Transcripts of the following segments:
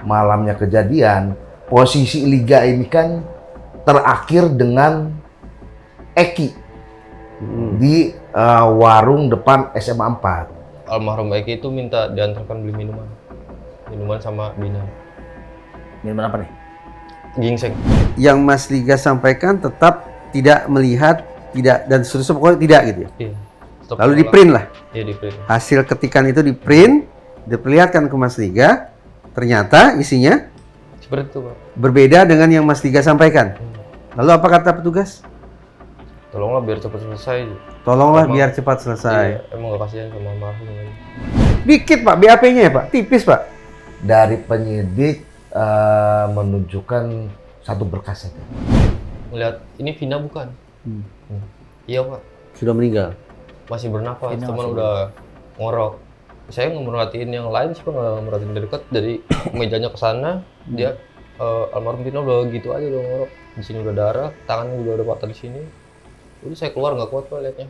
malamnya kejadian, posisi Liga ini kan terakhir dengan Eki di warung depan SMA 4. Almarhum Eki itu minta diantarkan beli minuman sama Bina. Minuman apa nih? Gingseng. Yang Mas Liga sampaikan tetap tidak melihat, tidak, dan seterusnya pokoknya tidak gitu ya. Iya. Stop Lalu sekolah. di print lah. Iya, di print. Hasil ketikan itu di print, diperlihatkan ke Mas Liga, ternyata isinya Seperti itu, Pak. berbeda dengan yang Mas Liga sampaikan. Lalu apa kata petugas? Tolonglah biar cepat selesai. Tolonglah Emang- biar cepat selesai. Iya, emang gak kasihan sama almarhum. Dikit Pak, BAP-nya ya Pak, tipis Pak. Dari penyidik menunjukkan satu berkas saja. Melihat ini Vina bukan? Iya, Pak. Sudah meninggal. Masih bernafas, Vina cuman masih udah ngorok. Saya nggak merhatiin yang lain sih, Pak, nggak merhatiin dari dekat. Dari mejanya ke sana, dia almarhum Vina udah gitu aja udah ngorok. Di sini udah darah, tangannya juga udah patah di sini. Udah saya keluar nggak kuat, Pak, liatnya.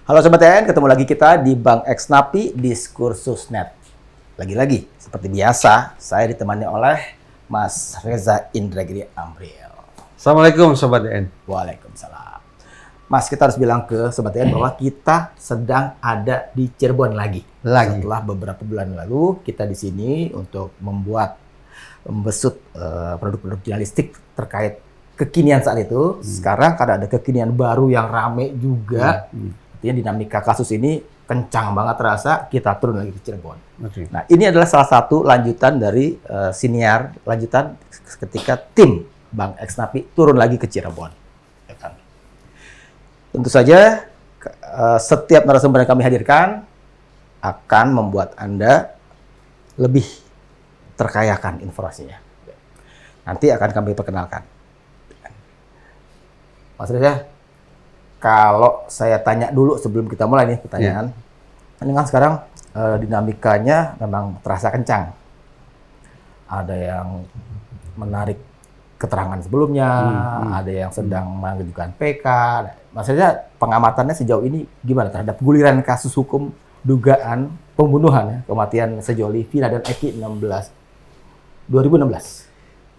Halo Sobat TN, ketemu lagi kita di Bang X Napi Diskursusnet. Lagi-lagi, seperti biasa, saya ditemani oleh Mas Reza Indragiri Amril. Assalamualaikum Sobat DN. Waalaikumsalam. Mas, kita harus bilang ke Sobat TN bahwa kita sedang ada di Cirebon lagi. Setelah beberapa bulan lalu, kita di sini untuk membesut produk-produk jurnalistik terkait kekinian saat itu. Sekarang karena ada kekinian baru yang rame juga, artinya dinamika kasus ini kencang banget terasa, kita turun lagi ke Cirebon. Nah, ini adalah salah satu lanjutan dari siniar, lanjutan ketika tim Bang X Napi turun lagi ke Cirebon. Ya kan? Tentu saja setiap narasumber yang kami hadirkan akan membuat Anda lebih terkayakan informasinya. Nanti akan kami perkenalkan. Mas Reza, kalau saya tanya dulu sebelum kita mulai nih pertanyaan, ini kan sekarang dinamikanya memang terasa kencang. Ada yang menarik keterangan sebelumnya, ada yang sedang mengajukan PK. Mas Reza, pengamatannya sejauh ini gimana terhadap guliran kasus hukum dugaan pembunuhan, kematian sejoli Vina dan Eki 2016?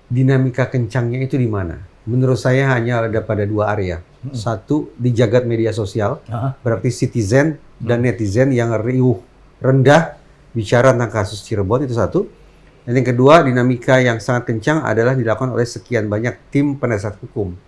Dinamika kencangnya itu di mana? Menurut saya hanya ada pada dua area. Satu, di jagat media sosial, berarti citizen dan netizen yang riuh rendah bicara tentang kasus Cirebon, itu satu. Dan yang kedua, dinamika yang sangat kencang adalah dilakukan oleh sekian banyak tim penasihat hukum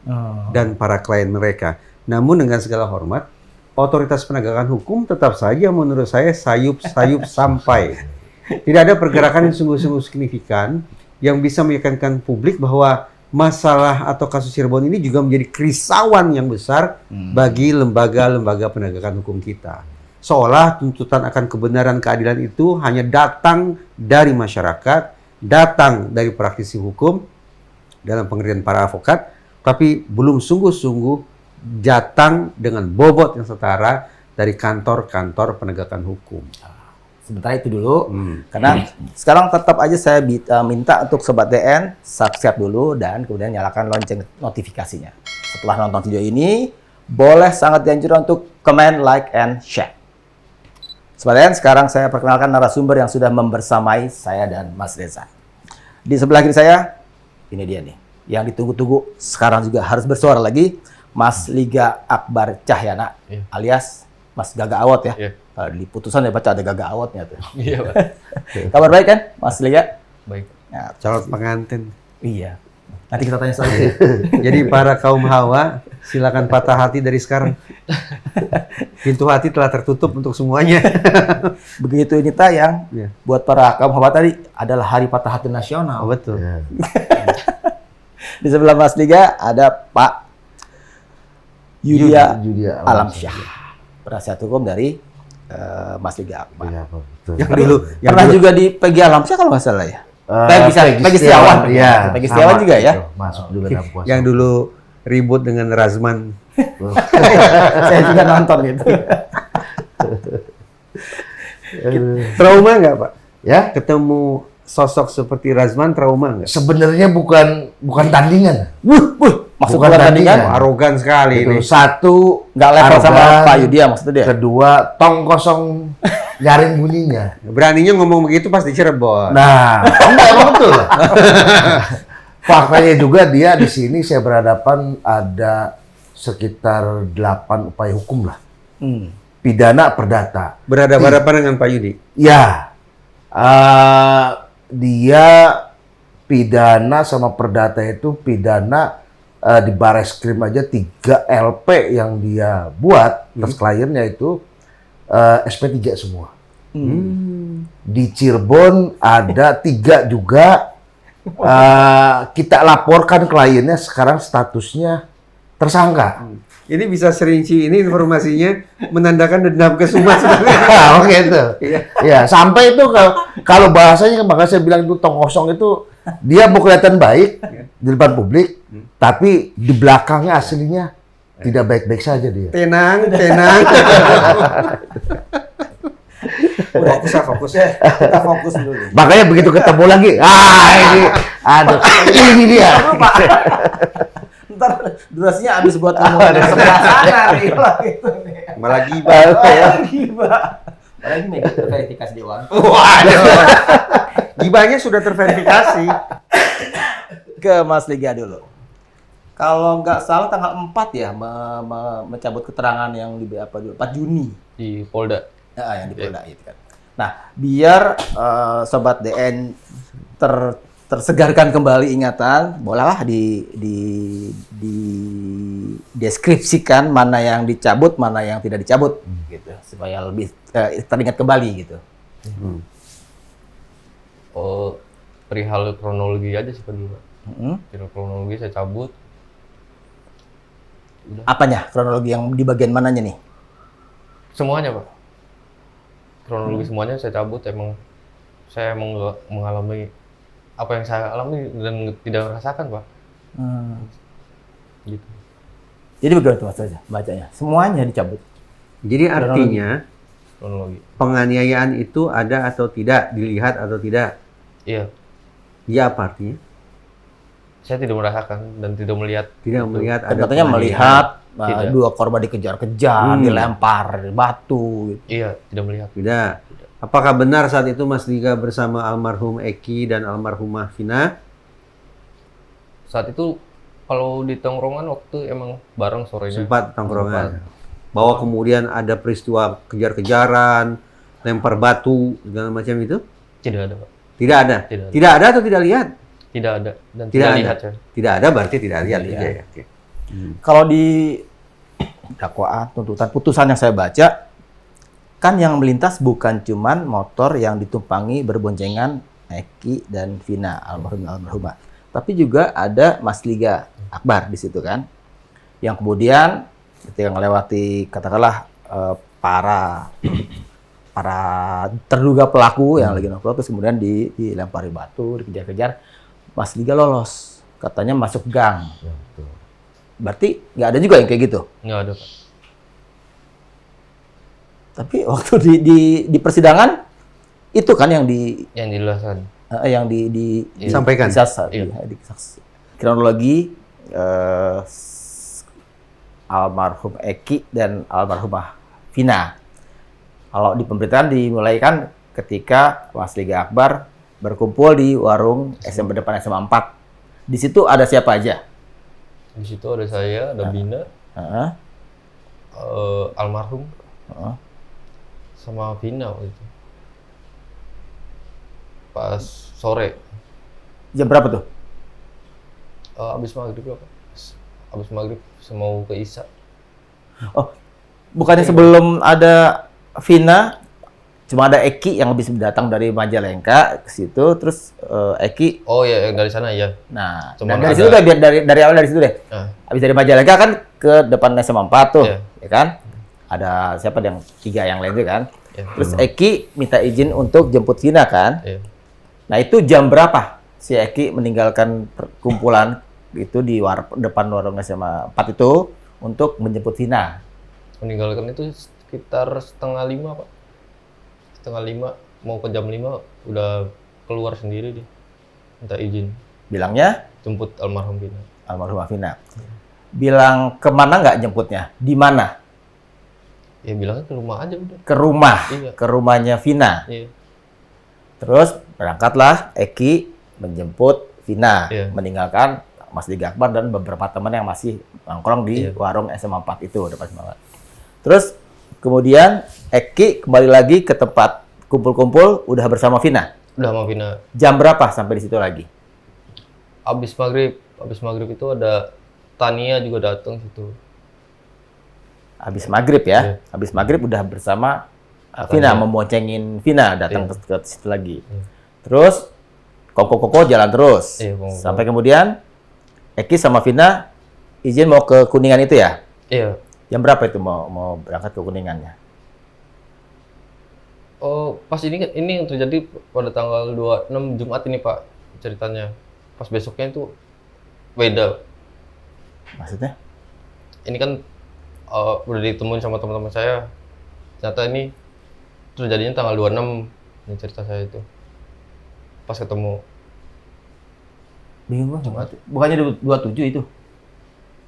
dan para klien mereka. Namun dengan segala hormat, otoritas penegakan hukum tetap saja menurut saya sayup-sayup sampai. Tidak ada pergerakan yang sungguh-sungguh signifikan yang bisa meyakinkan publik bahwa masalah atau kasus Cirebon ini juga menjadi kerisauan yang besar bagi lembaga-lembaga penegakan hukum kita. Seolah tuntutan akan kebenaran keadilan itu hanya datang dari masyarakat, datang dari praktisi hukum dalam pengertian para advokat, tapi belum sungguh-sungguh datang dengan bobot yang setara dari kantor-kantor penegakan hukum. Sebentar itu dulu, karena sekarang tetap aja saya minta untuk Sobat DN subscribe dulu dan kemudian nyalakan lonceng notifikasinya. Setelah nonton video ini, boleh sangat dianjurkan untuk comment, like, and share. Sobat DN, sekarang saya perkenalkan narasumber yang sudah membersamai saya dan Mas Reza. Di sebelah kiri saya, ini dia nih, yang ditunggu-tunggu sekarang juga harus bersuara lagi, Mas Liga Akbar Cahyana, alias Mas Gaga Awot ya. Di putusan ya baca ada Gaga Awotnya tuh. Iya, Pak. Kabar baik kan, Mas Liga? Baik. Nah, Calon pengantin. iya. Nanti kita tanya soal itu. Jadi para kaum hawa, silakan patah hati dari sekarang. Pintu hati telah tertutup untuk semuanya. Begitu ini tayang, Iya. buat para kaum hawa tadi adalah Hari Patah Hati Nasional. Oh, betul. Ya. Di sebelah Mas Liga ada Pak Yudia Yudia Alamsyah, penasihat hukum dari Mas Liga Akbar. Iya, betul. Pernah juga di Peggy Alamsyah kalau nggak salah ya? Peggy Setiawan. Iya. Peggy Setiawan juga ya? Itu, masuk juga dalam kuasa. Yang dulu ribut dengan Razman. Saya juga nonton gitu. Trauma nggak Pak? Ya, Ketemu sosok seperti Razman trauma nggak? sebenarnya bukan tandingan. Wuh, Maksud Bukan gua tadi tadinya. kan Arogan sekali Itu ini. satu nggak level sama arogan, Pak Yudi ya maksudnya dia. kedua tong kosong nyaring bunyinya. Beraninya ngomong begitu pas di Cirebon. Nah, enggak emang betul. Faktanya juga dia di sini saya berhadapan ada sekitar 8 upaya hukum lah. Pidana perdata. Berhadapan dengan Pak Yudi. Ya, dia pidana sama perdata itu pidana di Bareskrim aja 3 LP yang dia buat atas kliennya itu SP3 semua. Di Cirebon ada 3 juga. Kita laporkan kliennya sekarang statusnya tersangka. Ini bisa serinci ini informasinya menandakan dendam ke Sumat. Oke itu. Ya, sampai itu kalau bahasanya makanya saya bilang itu tong kosong itu dia mau kelihatan baik di depan publik, tapi di belakangnya aslinya tidak baik-baik saja dia. Tenang. Udah, fokus. Kita fokus dulu nih. Makanya begitu ketemu lagi, ini, aduh, ini dia. Ntar durasinya habis buat ngomongin yang sebelah sana nih kalau gitu nih. Malah gibah. Gila. Apalagi Mega terverifikasi Dewan. Waduh. Gibahnya sudah terverifikasi. Ke Mas Liga dulu. Kalau nggak salah tanggal 4 ya mencabut keterangan yang di apa dulu 4 Juni. Di Polda. Ya, yang di Polda itu kan. Nah, biar sobat DN tersegarkan kembali ingatan, bolehlah deskripsikan mana yang dicabut, mana yang tidak dicabut, gitu, supaya lebih teringat kembali gitu. Oh, perihal kronologi aja sih Pak Gima. Perihal kronologi saya cabut. Udah. Apanya kronologi yang di bagian mananya nih? Semuanya Pak. Kronologi semuanya saya cabut. Saya emang nggak mengalami apa yang saya alami dan tidak merasakan Pak. Gitu. Jadi bagaimana tuh Mas Reza bacanya? Semuanya dicabut. Jadi artinya Kronologi. penganiayaan itu ada atau tidak, dilihat atau tidak. Iya. Ya apa artinya? Saya tidak merasakan dan tidak melihat. Tidak melihat ada Katanya penganiayaan. melihat Tidak. 2 korban dikejar-kejar, dilempar batu. Gitu. Iya, tidak melihat. Tidak. Apakah benar saat itu Mas Liga bersama almarhum Eki dan almarhumah Vina? Saat itu kalau di tongkrongan waktu emang bareng sorenya. Sempat tongkrongan. Bahwa kemudian ada peristiwa kejar-kejaran, lempar batu, segala macam itu? Tidak ada Pak. Tidak ada. Tidak ada. Tidak ada atau tidak lihat? Tidak ada dan Tidak tidak ada. lihat saya. Tidak ada berarti tidak lihat. Tidak Iya, lihat. ya. Oke. Kalau di dakwaan, tuntutan, putusan yang saya baca, kan yang melintas bukan cuman motor yang ditumpangi berboncengan Eki dan Vina, almarhumah. Tapi juga ada Mas Liga Akbar di situ kan. Yang kemudian ketika melewati katakanlah para terduga pelaku yang lagi nongkrong terus kemudian dilempari batu, dikejar-kejar, Mas Liga lolos. Katanya masuk gang. Berarti nggak ada juga yang kayak gitu. Nggak ada Pak. Tapi waktu di persidangan itu kan yang Yang dijelaskan. Sampaikan. Di kronologi almarhum Eki dan almarhumah Vina. Kalau di pemberitaan dimulai kan ketika Mas Liga Akbar berkumpul di warung SMP depan SMA 4. Di situ ada siapa aja? Di situ ada saya, ada Bina, almarhum, sama Vina waktu itu. Pas sore. Jam berapa tuh? Abis maghrib lah Pak. Abis maghrib mau ke Isya. Oh, bukannya sebelum ada Vina, cuma ada Eki yang habis datang dari Majalengka ke situ, terus Eki. Oh ya, yang dari sana ya. Nah, Cuman dari ada- situ deh, biar dari awal dari situ deh. Habis dari Majalengka kan ke depan SMA 4 tuh, Iya. ya kan? Ada siapa yang 3 yang lain tuh kan? Iya. Terus Eki minta izin untuk jemput Vina kan? Iya. Nah itu jam berapa si Eki meninggalkan perkumpulan itu di depan warung SMA 4 itu untuk menjemput Vina? Meninggalkan itu sekitar 4:30 Pak. 4:30 mau ke jam 5 udah keluar sendiri dia. Minta izin Bilangnya jemput almarhum Vina. almarhumah Vina. Bilang kemana nggak jemputnya? Di mana? Ya bilangnya ke rumah aja udah. Ke rumah, Iya. ke rumahnya Vina. Iya. Terus berangkatlah Eki menjemput Vina, Iya. meninggalkan Mas Liga Akbar dan beberapa teman yang masih nongkrong di Iya. warung SMA 4 itu, depan SMA 4. Terus kemudian Eki kembali lagi ke tempat kumpul-kumpul udah bersama Vina. Udah sama Vina. Jam berapa sampai di situ lagi? Abis maghrib itu ada Tania juga datang situ. Habis maghrib ya. Iya. Habis maghrib udah bersama Vina, memboncengin Vina datang Iya. ke situ lagi. Iya. Terus koko-koko jalan terus. Iya, koko-koko. Sampai kemudian Eki sama Vina izin mau ke Kuningan itu ya? Iya. Jam berapa itu mau berangkat ke Kuningannya? Oh, pas ini yang terjadi pada tanggal 26 Jumat ini, Pak, ceritanya. Pas besoknya itu beda. Maksudnya? Ini kan udah ditemuin sama teman-teman saya. Ternyata ini terjadinya tanggal 26. Ini cerita saya itu. Pas ketemu. Bingung banget. Bukannya 27 itu?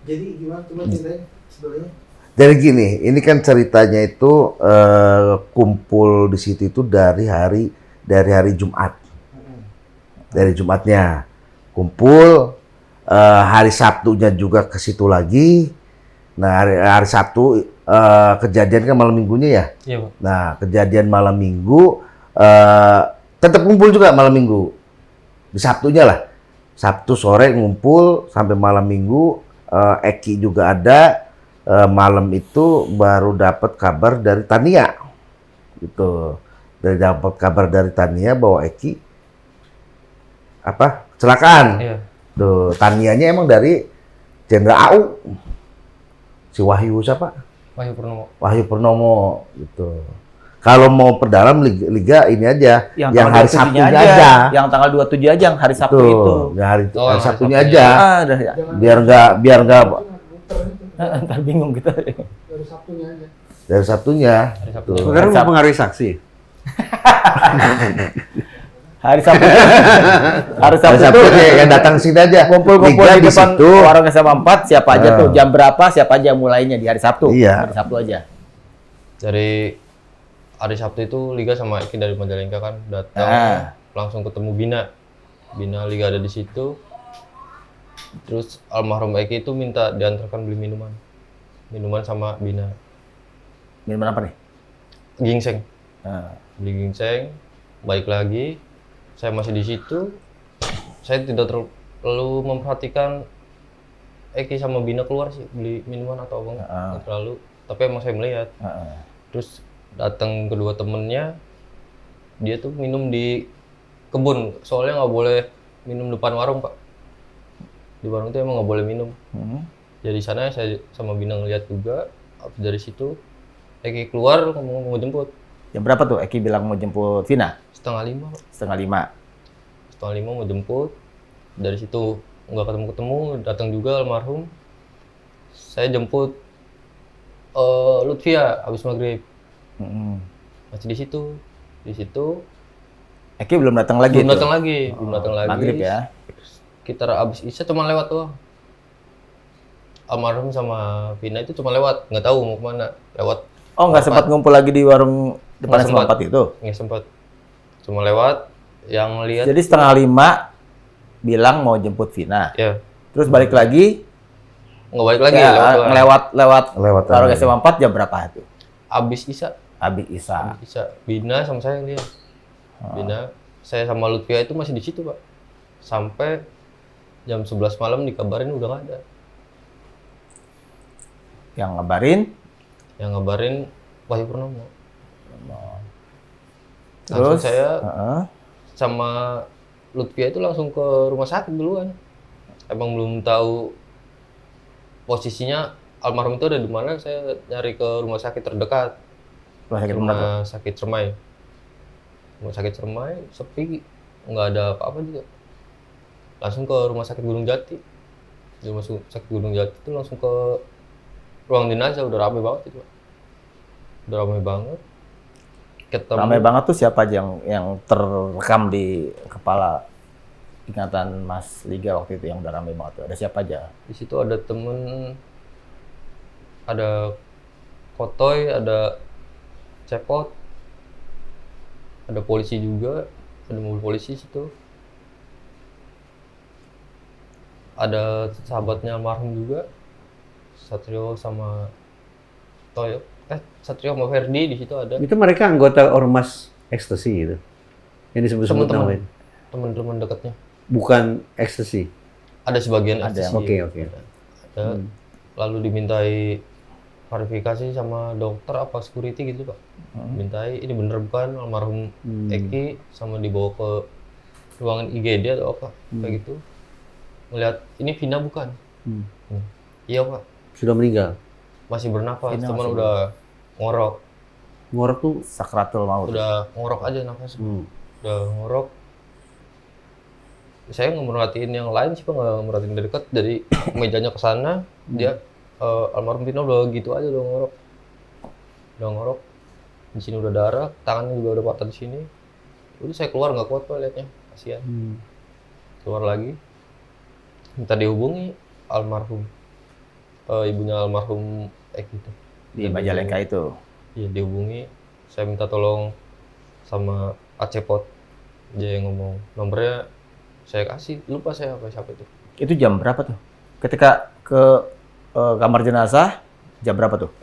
Jadi gimana tuh ceritanya sebenarnya? Jadi gini, ini kan ceritanya itu kumpul di situ itu dari hari Jumat. Dari Jumatnya kumpul, hari Sabtunya juga ke situ lagi. Nah, hari Sabtu kejadian kan malam minggunya ya. Iya, Pak. Nah, kejadian malam minggu tetap kumpul juga malam minggu. Di Sabtunya lah. Sabtu sore ngumpul sampai malam minggu. Eki juga ada. Malam itu baru dapat kabar dari Tania. Gitu. Dapat kabar dari Tania bahwa Eki kecelakaan. Iya. Tuh, Tanianya emang dari Jenderal AU. Si Wahyu siapa? Wahyu Purnomo. Wahyu Purnomo gitu. Kalau mau perdalam liga ini aja, yang hari 27-nya Sabtunya aja. Yang tanggal 27 aja, yang hari Sabtu itu. Yang hari, Oh, hari hari Sabtunya Sabtunya. aja. Udah ya. Biar nggak Ntar bingung gitu. dari Sabtunya. Hari Sabtu. Tuh. Sebenarnya mempengaruhi saksi. Hari Sabtu. Hari Hari Sabtu Sabtu tuh yang datang sini aja. kumpul-kumpul Liga di depan situ. warung SMA 4, siapa aja Ah. tuh, jam berapa, siapa aja mulainya di hari Sabtu. Iya. Hari Sabtu aja. Dari hari Sabtu itu Liga sama Eki dari Majalengka kan datang langsung ketemu Bina. Bina Liga ada di situ. Terus almarhum Eki itu minta diantarkan beli minuman. Minuman sama Bina. Minuman apa nih? Gingseng. Nah, Beli gingseng. Baik lagi. Saya masih di situ. Saya tidak terlalu memperhatikan Eki sama Bina keluar sih beli minuman atau apa enggak. Nggak terlalu. Tapi emang saya melihat. Terus datang kedua temennya, dia tuh minum di kebun. Soalnya nggak boleh minum depan warung, Pak. Di warung itu emang nggak boleh minum. Jadi sana saya sama Bina ngeliat juga. Habis dari situ, Eki keluar mau jemput. Jam berapa tuh Eki bilang mau jemput Vina? 4:30, Pak. 4:30. 4:30 mau jemput. Dari situ nggak ketemu-ketemu, datang juga almarhum. Saya jemput Lutfia habis maghrib. Masih di situ. Di situ Eki belum datang lagi. belum tuh? datang lagi, belum datang lagi. Maghrib ya. Sekitar abis Isya cuma lewat doang. Almarhum sama Vina itu cuma lewat, nggak tahu mau kemana. Lewat. Oh, nggak sempat ngumpul lagi di warung depan Nggak SMA sempat. 4 itu? Nggak sempat. Cuma lewat. Yang lihat. Jadi 4:30 bilang mau jemput Vina. Ya, Terus balik lagi, nggak balik lagi. ya, Lewat doang. lewat Lewat warung aja. SMA 4 jam berapa itu? Abis Isya. Habis Isa. Bisa. Bina sama saya lihat. Bina, saya sama Lutfia itu masih di situ, Pak. Sampai jam 11 malam dikabarin udah nggak ada. Yang ngabarin, Yang ngabarin Wahyu Purnomo. Langsung terus saya heeh. sama Lutfia itu langsung ke rumah sakit duluan. Emang belum tahu posisinya almarhum itu ada di mana, saya nyari ke rumah sakit terdekat. Rumah sakit mana tuh? Rumah sakit Cermai. Rumah sakit Cermai sepi, nggak ada apa-apa juga. Langsung ke rumah sakit Gunung Jati. Di rumah sakit Gunung Jati itu langsung ke ruang jenazah, udah rame banget itu, Pak. Udah rame banget. Ketemu Ramai banget tuh siapa aja yang terekam di kepala ingatan Mas Liga waktu itu yang udah ramai banget tuh? Ada siapa aja? Di situ ada temen, ada Kotoy, ada Cepot, ada polisi juga, ada mobil polisi situ. Ada sahabatnya almarhum juga, Satrio sama Toyo. Satrio sama Ferdi di situ ada. Itu mereka anggota ormas ekstasi gitu. Yang disebut-sebut namanya. Teman-teman dekatnya. Bukan ekstasi. Ada sebagian Ada ekstasi. yang- Oke. Ada. Lalu dimintai klarifikasi sama dokter apa security gitu Pak. Mintai ini bener bukan almarhum Eki, sama dibawa ke ruangan IGD atau apa kayak gitu. Melihat ini Vina bukan. Iya Pak, Sudah meninggal. masih bernafas, Vina cuman masih udah ngorok. Ngorok tuh. Sakratul maut. Udah ngorok aja nafas. Udah ngorok. Saya nggak merhatiin yang lain sih Pak, nggak merhatiin dari dekat. Dari mejanya ke sana, dia almarhum Vina udah gitu aja udah ngorok. Udah ngorok. Di sini udah darah, tangannya juga udah patah di sini. Udah saya keluar nggak kuat Pak liatnya, kasihan. Keluar lagi. Minta dihubungi almarhum, ibunya almarhum Eki itu. Di Majalengka itu. Iya dihubungi, saya minta tolong sama Acepot, dia yang ngomong nomornya saya kasih, lupa saya apa siapa itu. Itu jam berapa tuh? Ketika ke kamar jenazah, jam berapa tuh?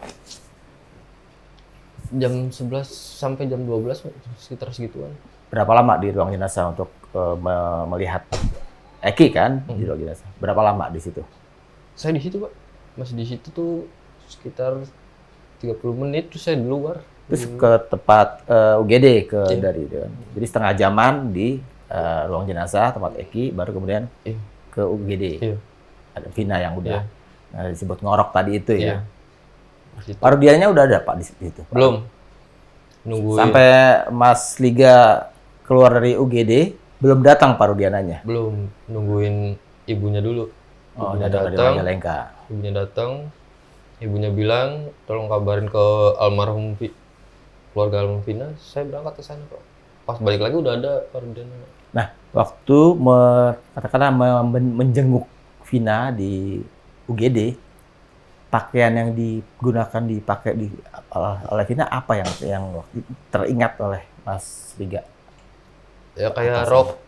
Jam 11 sampai jam 12 sekitar segituan. Berapa lama di ruang jenazah untuk melihat Eki kan di ruang jenazah? Berapa lama di situ? Saya di situ Pak, masih di situ tuh sekitar 30 menit terus saya di luar. Terus ke tempat UGD Iya. dari itu kan. Jadi setengah jaman di ruang jenazah tempat Eki, baru kemudian Iya. ke UGD. Iya. Ada Vina yang udah Iya. disebut ngorok tadi itu Iya. ya. Di situ. Parudiannya udah ada Pak di situ. Pak? Belum. Nungguin. Sampai Mas Liga keluar dari UGD, belum datang Parudiananya. Belum, nungguin ibunya dulu. Oh, Ibunya datang dari datang. Majalengka. Ibunya datang, ibunya bilang tolong kabarin ke almarhum keluarga almarhum Vina. Saya berangkat ke sana Pak. Pas balik lagi udah ada Parudiana. Nah, waktu katakanlah menjenguk Vina di UGD, pakaian yang dipakai oleh Vina apa yang waktu itu teringat oleh Mas Liga? Ya kayak rok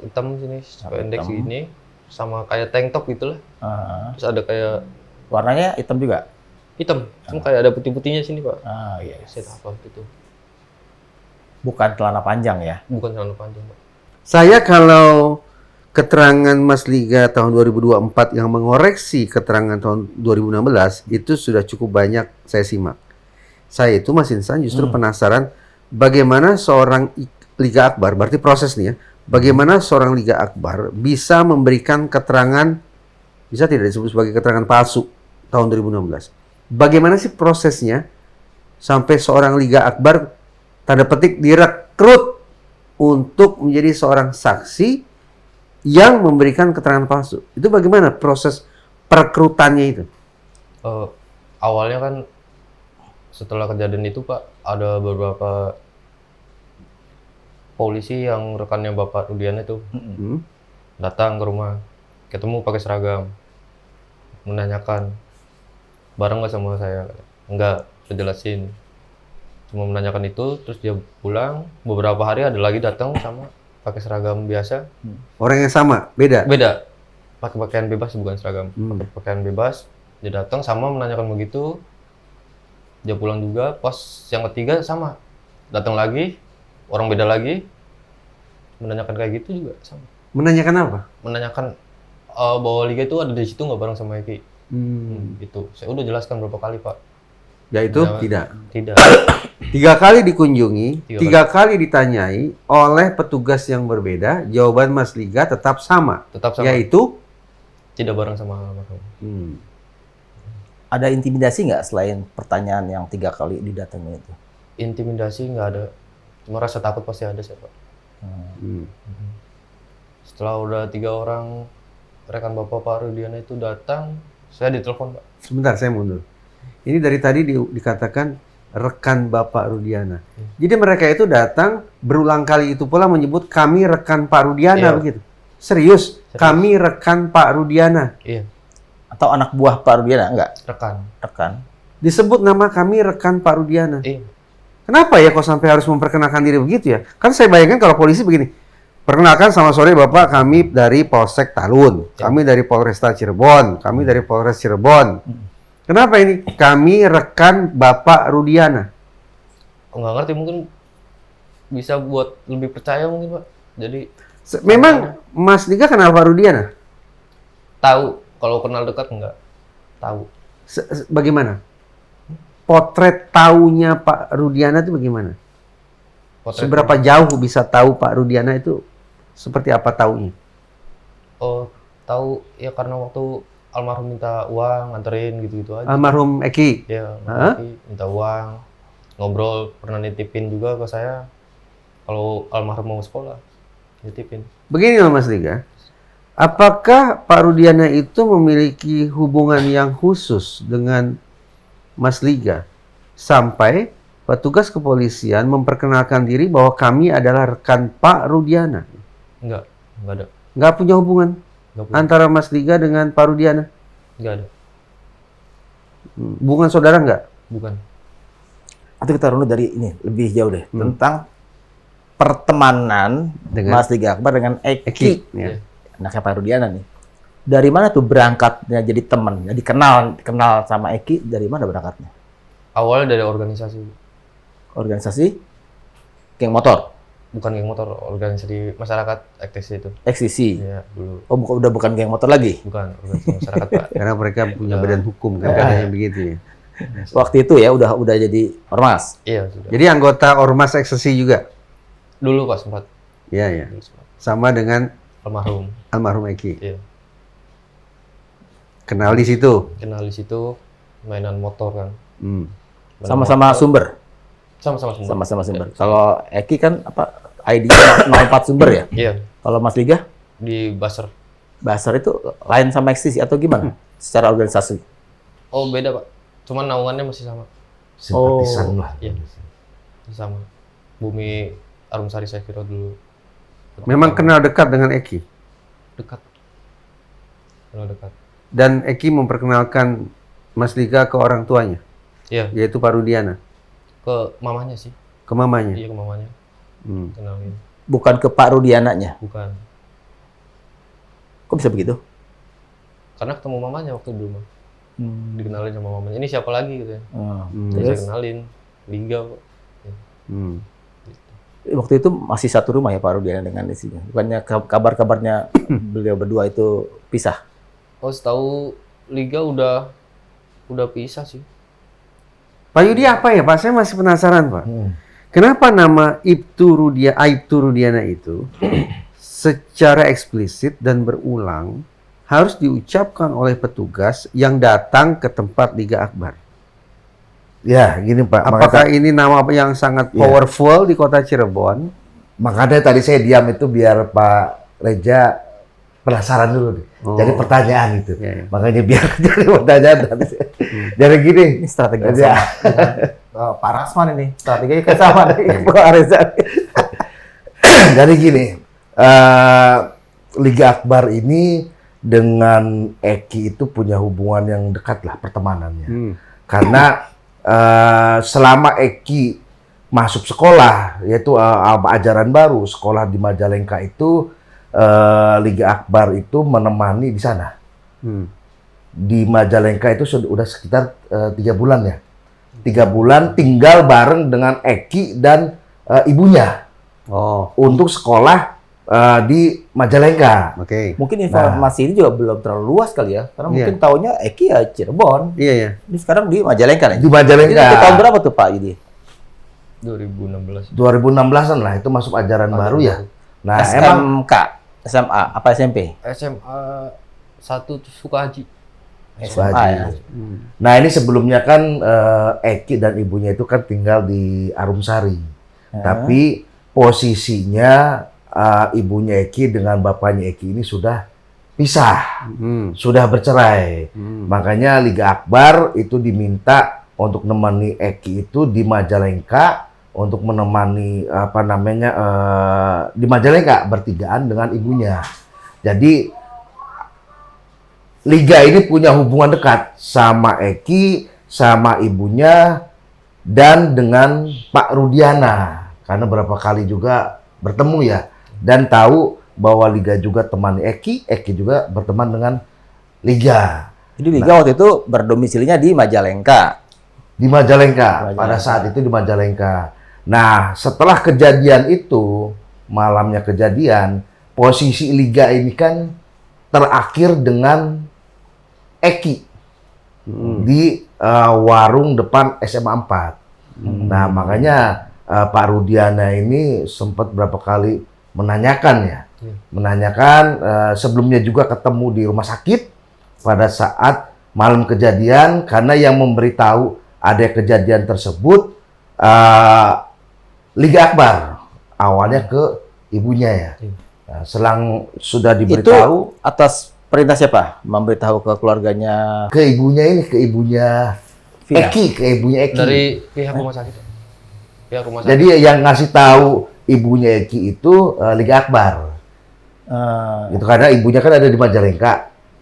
hitam sini, pendek hitam. segini, sama kayak tank top gitulah. Ah, Terus ada kayak warnanya hitam juga. hitam, cuma kayak ada putih-putihnya sini Pak. Ah, iya. Saya apa itu? Bukan celana panjang ya. Bukan celana panjang Pak. Saya kalau keterangan Mas Liga tahun 2024 yang mengoreksi keterangan tahun 2016 itu sudah cukup banyak saya simak. Saya itu Mas Insan justru penasaran bagaimana seorang Liga Akbar, berarti proses nih ya, bagaimana seorang Liga Akbar bisa memberikan keterangan, bisa tidak disebut sebagai keterangan palsu tahun 2016. Bagaimana sih prosesnya sampai seorang Liga Akbar tanda petik direkrut untuk menjadi seorang saksi yang memberikan keterangan palsu? Itu bagaimana proses perekrutannya itu? Awalnya kan setelah kejadian itu Pak, ada beberapa polisi yang rekannya Bapak Rudiana itu datang ke rumah, ketemu pakai seragam, menanyakan bareng nggak sama saya? Enggak, saya jelasin. Cuma menanyakan itu, terus dia pulang. Beberapa hari ada lagi datang sama pakai seragam biasa. Orang yang sama, beda. Beda, pakai pakaian bebas bukan seragam. Hmm. Pakai pakaian bebas. Dia datang sama menanyakan begitu. Dia pulang juga. Pas yang ketiga sama, datang lagi, orang beda lagi, menanyakan kayak gitu juga sama. Menanyakan apa? Menanyakan bahwa Liga itu ada di situ nggak bareng sama Eki. Gitu. Saya udah jelaskan berapa kali Pak. Yaitu Ya, tidak. Tidak. 3 kali dikunjungi, 3 Tiga kali ditanyai oleh petugas yang berbeda, jawaban Mas Liga tetap sama, Tetap sama. yaitu Tidak bareng sama almarhum. Ada intimidasi nggak selain pertanyaan yang 3 kali didatengin itu? Intimidasi nggak ada. Cuma rasa takut pasti ada saya Pak. Setelah udah 3 orang rekan Bapak Pak Rudiana itu datang, saya ditelepon Pak. Sebentar, saya mundur. Ini dari tadi dikatakan rekan Bapak Rudiana. Jadi mereka itu datang berulang kali itu pula menyebut kami rekan Pak Rudiana Iya. begitu. Serius, kami rekan Pak Rudiana. Iya, Atau anak buah Pak Rudiana? Enggak, rekan. rekan. Disebut nama kami rekan Pak Rudiana. Iya. Kenapa ya kok sampai harus memperkenalkan diri begitu ya? Kan saya bayangkan kalau polisi begini. Perkenalkan, sama sore Bapak, kami dari Polsek Talun, kami dari Polresta Cirebon, kami dari Polres Cirebon. Kenapa ini? Kami rekan Bapak Rudiana. Nggak ngerti, mungkin bisa buat lebih percaya mungkin Pak. Jadi Memang Mas Liga kenal Pak Rudiana? tahu, kalau kenal dekat nggak tahu. Bagaimana? Potret taunya Pak Rudiana itu bagaimana? Potret- Seberapa jauh bisa tahu Pak Rudiana itu seperti apa taunya? Oh, tahu ya karena waktu almarhum minta uang, nganterin gitu-gitu aja. Almarhum Eki. Ya, Hah? nanti minta uang, ngobrol, pernah nitipin juga ke saya. Kalau almarhum mau sekolah, nitipin. Begini loh Mas Liga, apakah Pak Rudiana itu memiliki hubungan yang khusus dengan Mas Liga sampai petugas kepolisian memperkenalkan diri bahwa kami adalah rekan Pak Rudiana? Enggak ada. Nggak punya hubungan Enggak punya. antara Mas Liga dengan Pak Rudiana? Enggak ada. Hubungan saudara nggak? Bukan. Atau kita runut dari ini lebih jauh deh tentang pertemanan Dengan- Mas Liga Akbar dengan Eki, Ya. anaknya Pak Rudiana nih. Dari mana tuh berangkatnya jadi teman? Jadi kenal sama Eki dari mana berangkatnya? Awalnya dari organisasi, Organisasi geng motor, bukan geng motor, organisasi masyarakat aktif itu. eksisi. Iya, dulu. Oh, udah bukan geng motor lagi. Bukan organisasi masyarakat, Pak. Karena mereka punya badan hukum kan, Ya. katanya begitu ya. Waktu itu ya udah jadi ormas. Iya, sudah. Jadi anggota Ormas Eksesi juga? Dulu Pak sempat. Ya, ya. Dulu sempat. Sama dengan Almarhum. almarhum Eki. Iya. Kenal di situ. Kenal di situ mainan motor kan. Hmm. Mainan Sama-sama motor. sumber. Sama-sama sumber. Sama-sama sumber. Kalau Eki kan apa ID-nya 04 sumber ya? Iya, Kalau Mas Liga, di Baser. Basar itu lain sama eksisi atau gimana? Secara organisasi. Oh, beda, Pak. Cuman naungannya masih sama. Simpatisan lah. Iya. Sama. Bumi Arumsari saya kira dulu. Memang kenal dekat dengan Eki. Dekat. Kenal dekat. Dan Eki memperkenalkan Mas Liga ke orang tuanya, Iya, yaitu Pak Rudiana, ke mamanya sih. ke mamanya. Iya, ke mamanya. Hmm. Kenalin. Bukan ke Pak Rudiananya. Bukan. Kok bisa begitu? Karena ketemu mamanya waktu dulu mah. Dikenalin sama mamanya. Ini siapa lagi gitu ya. Hmm. Terus saya Terus kenalin. Liga kok. Hmm. waktu itu masih satu rumah ya Pak Rudiana dengan isinya. Bukannya kabar-kabarnya beliau berdua itu pisah. Oh, setahu Liga udah pisah sih. Pak Yudi apa ya Pak? Saya masih penasaran Pak. Kenapa nama Aibtu Rudiana itu secara eksplisit dan berulang harus diucapkan oleh petugas yang datang ke tempat Liga Akbar? Ya, gini Pak. Apakah ini nama yang sangat Iya. powerful di kota Cirebon? Makanya tadi saya diam itu biar Pak Reja penasaran dulu nih. Oh. Jadi pertanyaan itu. Iya, iya. Makanya biar jadi pertanyaan tadi. Jadi gini. Ini strategi yang Ya. sama dengan Pak Rasman ini. Strateginya kan sama dengan Pak Reza. Jadi gini, Liga Akbar ini dengan Eki itu punya hubungan yang dekat lah pertemanannya. Karena selama Eki masuk sekolah, yaitu ajaran baru, sekolah di Majalengka itu, Liga Akbar itu menemani di sana. Di Majalengka itu sudah sekitar 3 bulan ya. 3 bulan tinggal bareng dengan Eki dan ibunya Oh, untuk sekolah di Majalengka. oke. Mungkin informasi ini juga belum terlalu luas kali ya. Karena mungkin taunya Eki ya Cirebon. Iya, iya. Ini sekarang di Majalengka nih. Di Majalengka. Itu tahun berapa tuh Pak Yudi? 2016. 2016-an lah itu masuk ajaran baru ya. Nah, emang SMK, SMA, apa SMP? SMA 1 Sukahaji. SMA ya. Nah, ini sebelumnya kan Eki dan ibunya itu kan tinggal di Arumsari. Tapi posisinya ibunya Eki dengan bapaknya Eki ini sudah pisah, sudah bercerai. Makanya Liga Akbar itu diminta untuk menemani Eki itu di Majalengka untuk menemani di Majalengka bertigaan dengan ibunya. Jadi Liga ini punya hubungan dekat sama Eki, sama ibunya, dan dengan Pak Rudiana. Karena berapa kali juga bertemu ya. Dan tahu bahwa Liga juga teman Eki juga berteman dengan Liga. Jadi Liga waktu itu berdomisilinya di Majalengka. Di Majalengka, pada saat itu di Majalengka. Nah, setelah kejadian itu, malamnya kejadian, posisi Liga ini kan terakhir dengan Eki di warung depan SMA 4. Nah, makanya Pak Rudiana ini sempat berapa kali menanyakan ya. Menanyakan sebelumnya juga ketemu di rumah sakit pada saat malam kejadian, karena yang memberitahu ada kejadian tersebut Liga Akbar. Awalnya ke ibunya ya. Nah, selang sudah diberitahu Itu atas perintah siapa? Memberitahu ke keluarganya ke ibunya ini, ke ibunya Vina? Eki, ke ibunya Eki. Dari pihak rumah sakit. Pihak rumah sakit. Jadi yang ngasih tahu ibunya Eki itu Liga Akbar. Gitu, karena ibunya kan ada di Majalengka.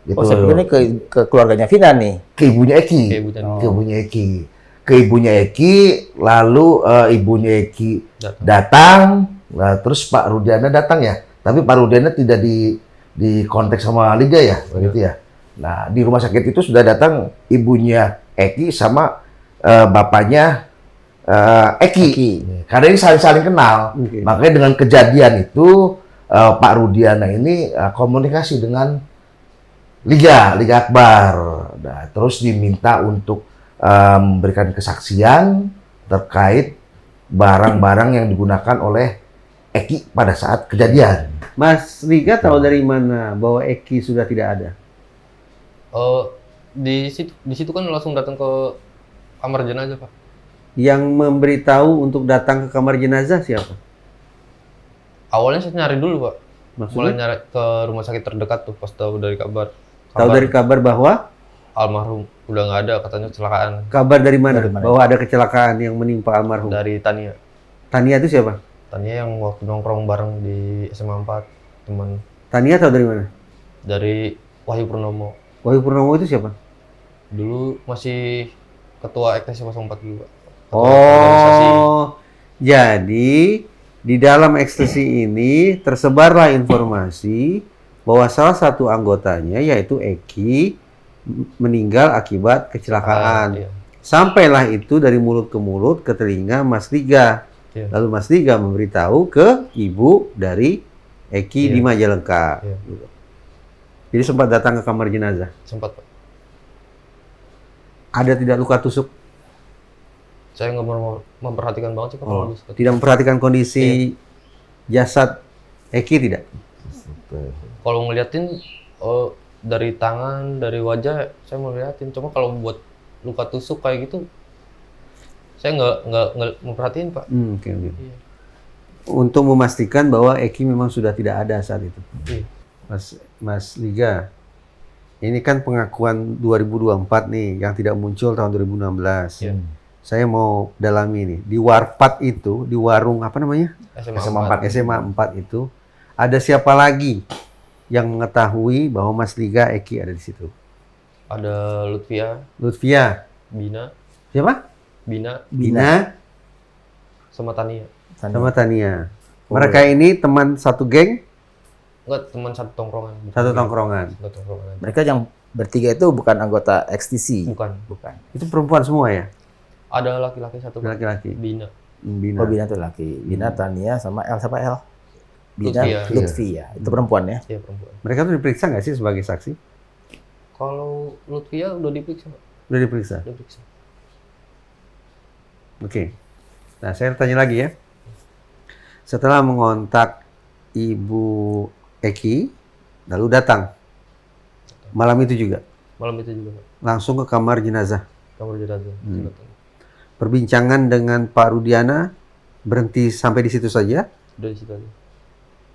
Gitu. Oh, saya pikir ini ke keluarganya Vina nih. Ke ibunya Eki. Ke ibunya. Ke ibunya Eki. Ke ibunya Eki, lalu ibunya Eki datang, nah, terus Pak Rudiana datang ya. Tapi Pak Rudiana tidak di konteks sama Liga ya, begitu ya. Nah, di rumah sakit itu sudah datang ibunya Eki sama bapaknya Eki. Karena ini saling kenal. Oke. Makanya dengan kejadian itu Pak Rudiana ini komunikasi dengan Liga Akbar. Nah, terus diminta untuk memberikan kesaksian terkait barang-barang yang digunakan oleh Eki pada saat kejadian. Mas Liga tahu dari mana bahwa Eki sudah tidak ada? Di situ kan langsung datang ke kamar jenazah, Pak. Yang memberitahu untuk datang ke kamar jenazah siapa? Awalnya saya nyari dulu, Pak. Mulai Maksudnya nyari ke rumah sakit terdekat tuh pas tahu dari kabar. tahu dari kabar bahwa Almarhum udah nggak ada, katanya kecelakaan. kabar dari mana? Dari mana? Bahwa ada kecelakaan yang menimpa almarhum. Dari Tania. Tania itu siapa? Tania yang waktu nongkrong bareng di SMA 4, teman. Tania tahu dari mana? Dari Wahyu Purnomo. Wahyu Purnomo itu siapa? Dulu masih ketua ekstasi 04 juga. Ketua organisasi. Oh, jadi di dalam ekstasi ini tersebarlah informasi bahwa salah satu anggotanya yaitu Eki meninggal akibat kecelakaan. Iya. Sampailah itu dari mulut ke mulut ke telinga Mas Liga. Iya. Lalu Mas Liga memberitahu ke ibu dari Eki Iya. di Majalengka. Iya. Jadi sempat datang ke kamar jenazah. Sempat, Pak. Ada tidak luka tusuk? Saya nggak mau memperhatikan banget sih Pak. Oh, tidak memperhatikan kondisi jasad Eki tidak? Kalau ngeliatin dari tangan, dari wajah saya mau liatin. Cuma kalau buat luka tusuk kayak gitu saya nggak memperhatiin, Pak. Oke. Iya. Untuk memastikan bahwa Eki memang sudah tidak ada saat itu. Iya. Mas Liga, ini kan pengakuan 2024 nih yang tidak muncul tahun 2016. Iya. Saya mau dalami nih. Di Warpat itu, di warung apa namanya? SMA SMA 4. SMA 4 itu, ada siapa lagi yang mengetahui bahwa Mas Liga Eki ada di situ? Ada Lutfia, Lutfia. Bina, Siapa? Bina, sama Tania. Sama Tania. Mereka ini teman satu geng, Enggak, teman satu tongkrongan. satu tongkrongan. Satu tongkrongan. Mereka yang bertiga itu bukan anggota XTC. Bukan. Itu perempuan semua ya? Ada laki-laki satu, Pak. Laki-laki. Bina. Bina. Oh, Bina itu laki. Bina, Tania, sama L. Siapa L? Bina, Lutfia. Lutfi ya. Itu perempuan ya. Iya, perempuan. Mereka tuh diperiksa nggak sih sebagai saksi? Kalau Lutfia udah diperiksa, Pak. Udah diperiksa. Udah diperiksa. Oke. Nah, saya tanya lagi ya. Setelah mengontak Ibu Eki, lalu datang. Malam itu juga. Malam itu juga, Pak. Langsung ke kamar jenazah. Kamar jenazah. Perbincangan dengan Pak Rudiana berhenti sampai di situ saja. Udah di situ aja.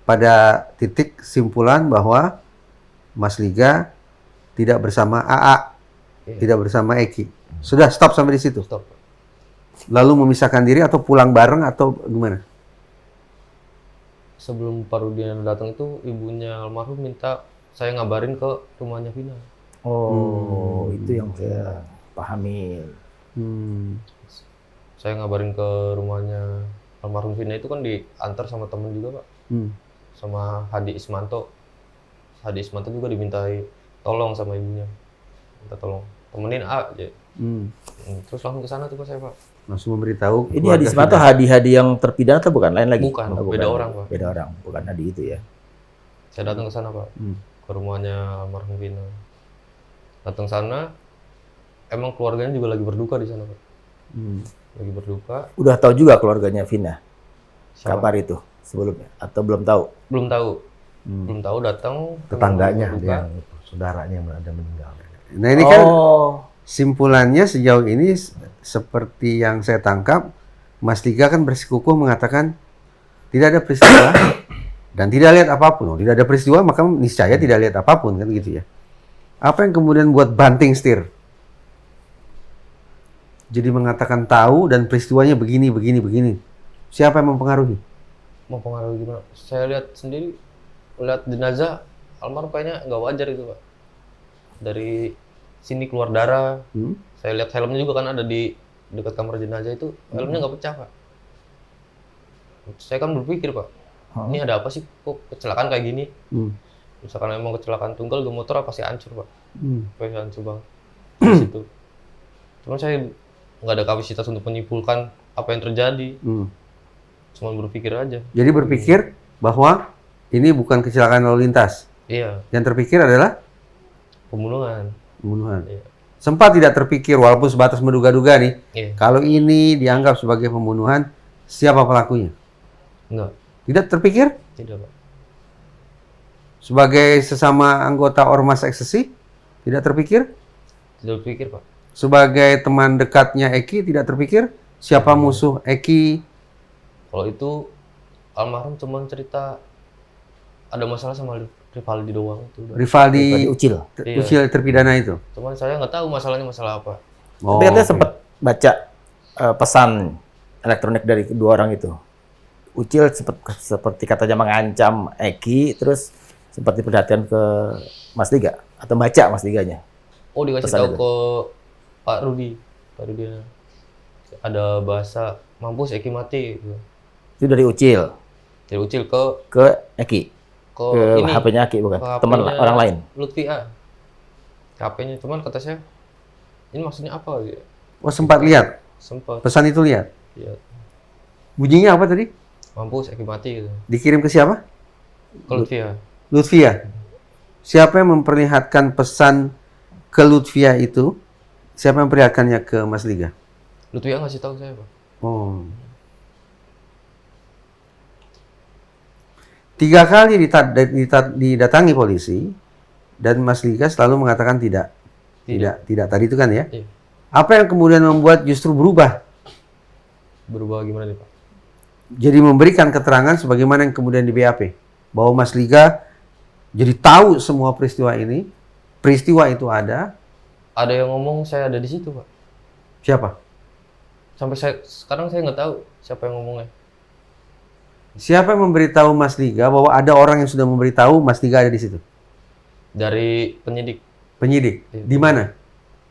Pada titik simpulan bahwa Mas Liga tidak bersama AA, Iya. tidak bersama Eki. Sudah stop sampai di situ. Stop, Pak. Lalu memisahkan diri atau pulang bareng atau gimana? sebelum Pak Rudiana datang itu ibunya almarhum minta saya ngabarin ke rumahnya Vina. Oh, itu yang saya pahami. Hmm. Saya ngabarin ke rumahnya almarhum Vina itu kan diantar sama temen juga Pak, Hmm. sama Hadi Ismanto. Hadi Ismanto juga dimintai tolong sama ibunya, minta tolong temenin A aja. Hmm. Terus langsung ke sana tuh Pak saya Pak. Langsung memberitahu. Ini keluarga Hadi Ismanto Vina. Hadi yang terpidana atau bukan? Lain lagi? Bukan, Oh, beda orang, Pak. Beda orang, bukan Hadi itu ya. Saya datang ke sana Pak, Hmm. ke rumahnya almarhum Vina. Datang sana, emang keluarganya juga lagi berduka di sana Pak. Hmm. Lagi berduka. Udah tahu juga keluarganya Vina Siapa? kabar itu sebelumnya atau belum tahu? Belum tahu. Hmm. Belum tahu datang Tetangganya emang berduka. yang saudaranya yang ada meninggal. Nah ini kan Oh, simpulannya sejauh ini seperti yang saya tangkap, Mas Liga kan bersikukuh mengatakan tidak ada peristiwa dan tidak lihat apapun. Oh, tidak ada peristiwa maka niscaya tidak lihat apapun kan gitu ya. Apa yang kemudian buat banting setir? Jadi mengatakan tahu dan peristiwanya begini. Siapa yang mempengaruhi? Mempengaruhi gimana? Saya lihat sendiri, lihat jenazah almarhum kayaknya nggak wajar itu Pak. Dari sini keluar darah. Hmm? Saya lihat helmnya juga kan ada di dekat kamar jenazah itu, helmnya nggak pecah Pak. Saya kan berpikir Pak, ini ada apa sih kok kecelakaan kayak gini? Hmm. Misalkan emang kecelakaan tunggal, motor apa sih hancur Pak? Hmm. Pasti hancur banget di situ. Cuman saya nggak ada kapasitas untuk menyimpulkan apa yang terjadi. Hmm. Cuma berpikir aja. Jadi berpikir bahwa ini bukan kecelakaan lalu lintas. Iya, Yang terpikir adalah pembunuhan. pembunuhan. Iya. Sempat tidak terpikir walaupun sebatas menduga-duga nih, Iya, kalau ini dianggap sebagai pembunuhan, siapa pelakunya? enggak, Tidak terpikir tidak Pak. sebagai sesama anggota ormas ekstasi? Tidak terpikir Tidak berpikir Pak. sebagai teman dekatnya Eki? Tidak terpikir siapa musuh Eki? Kalau itu almarhum cuma cerita ada masalah sama Rivaldi doang itu. Udah. Rivaldi Ucil. Iya. usil terpidana itu. Cuman saya nggak tahu masalahnya masalah apa. Oh, Tapi katanya oke. sempat baca pesan elektronik dari kedua orang itu. Ucil seperti katanya mengancam Eki, terus sempat diperhatikan ke Mas Liga atau baca Mas Liganya. Oh, dikasih Pesan tahu itu. ke Pak Rudiana. Ada bahasa mampus Eki mati gitu. Itu dari Ucil Dari Ucil ke Eki, ke ke ini HP-nya Eki bukan, ke HP-nya teman orang lain. Lutfi A. HP-nya cuman kata saya ini maksudnya apa gitu. Oh, sempat lihat Sempat pesan itu, lihat ya bunyinya apa tadi? mampus Eki mati gitu. Dikirim ke siapa? Ke Lutfi A. Lutfia. Siapa yang memperlihatkan pesan ke Lutfia itu? Siapa yang memperlihatkannya ke Mas Liga? Lutfi A ngasih tahu saya Pak. Oh. 3 kali didatangi polisi dan Mas Liga selalu mengatakan tidak. Tidak. Tadi itu kan ya? Iya. Apa yang kemudian membuat justru berubah? Berubah gimana nih Pak? Jadi memberikan keterangan sebagaimana yang kemudian di BAP. Bahwa Mas Liga jadi tahu semua peristiwa ini. Peristiwa itu ada. Ada yang ngomong saya ada di situ Pak. Siapa? Sampai sekarang saya nggak tahu siapa yang ngomongnya. Siapa yang memberitahu Mas Liga bahwa ada orang yang sudah memberitahu Mas Liga ada di situ? Dari penyidik Penyidik. Iya. Di mana?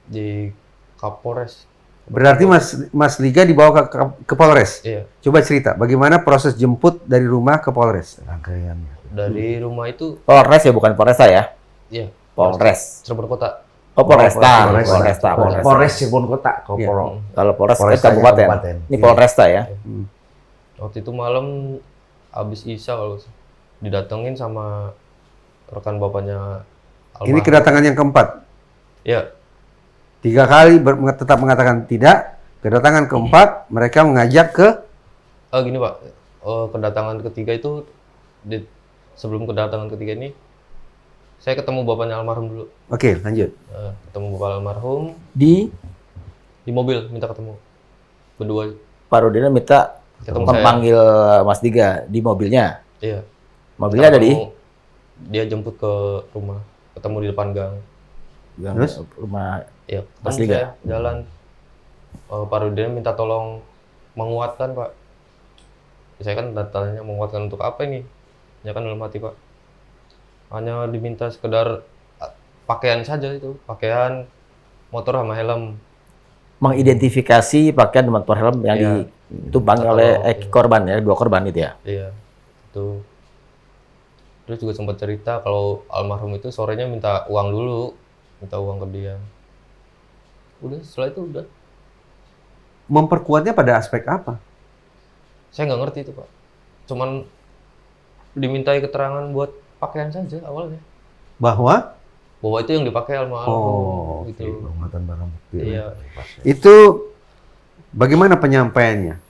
di Kapolres. Berarti Mas Liga dibawa ke Polres. Iya. Coba cerita bagaimana proses jemput dari rumah ke Polres. Rangkaiannya. Dari rumah itu Polres ya, bukan Polresta ya? ya Polres. Cirebon Kota. Oh, Polresta. Polres. Polresta. Polres Cirebon Kota. Iya. Kalau Polres kan Polrestanya kabupaten. kabupaten. Ini Iya. Polresta ya. Waktu itu malam habis Isya kalau didatengin sama rekan bapaknya Ini almarhum. kedatangan yang keempat. Ya, 3 kali tetap mengatakan tidak. Kedatangan keempat mereka mengajak ke gini Pak. Kedatangan ketiga itu sebelum kedatangan ketiga ini saya ketemu bapaknya almarhum dulu. Oke, lanjut. Ketemu bapak almarhum Di di mobil minta ketemu. Berdua Pak Rudiana minta ketemu saya. memanggil Mas Diga di mobilnya. Iya. Mobilnya ada di Dia jemput ke rumah, ketemu di depan gang. Terus? Rumah Ya, Mas ketemu Liga? saya jalan. Pak Rudiana minta tolong menguatkan Pak. Saya kan tanya menguatkan untuk apa ini? Ya kan dalam hati Pak. Hanya diminta sekedar pakaian saja itu, pakaian, motor sama helm. Mengidentifikasi pakaian dan motor helm yang Iya. ditumpangi Atau- oleh iya. korban ya, 2 korban itu ya. Iya, itu. Terus juga sempat cerita kalau almarhum itu sorenya minta uang dulu, minta uang ke dia. Udah, setelah itu udah. Memperkuatnya pada aspek apa? Saya nggak ngerti itu Pak. Cuman dimintai keterangan buat pakaian saja awalnya. Bahwa Bahwa itu yang dipakai almarhum Oh, gitu. Penguatan barang bukti. Iya. itu bagaimana penyampaiannya?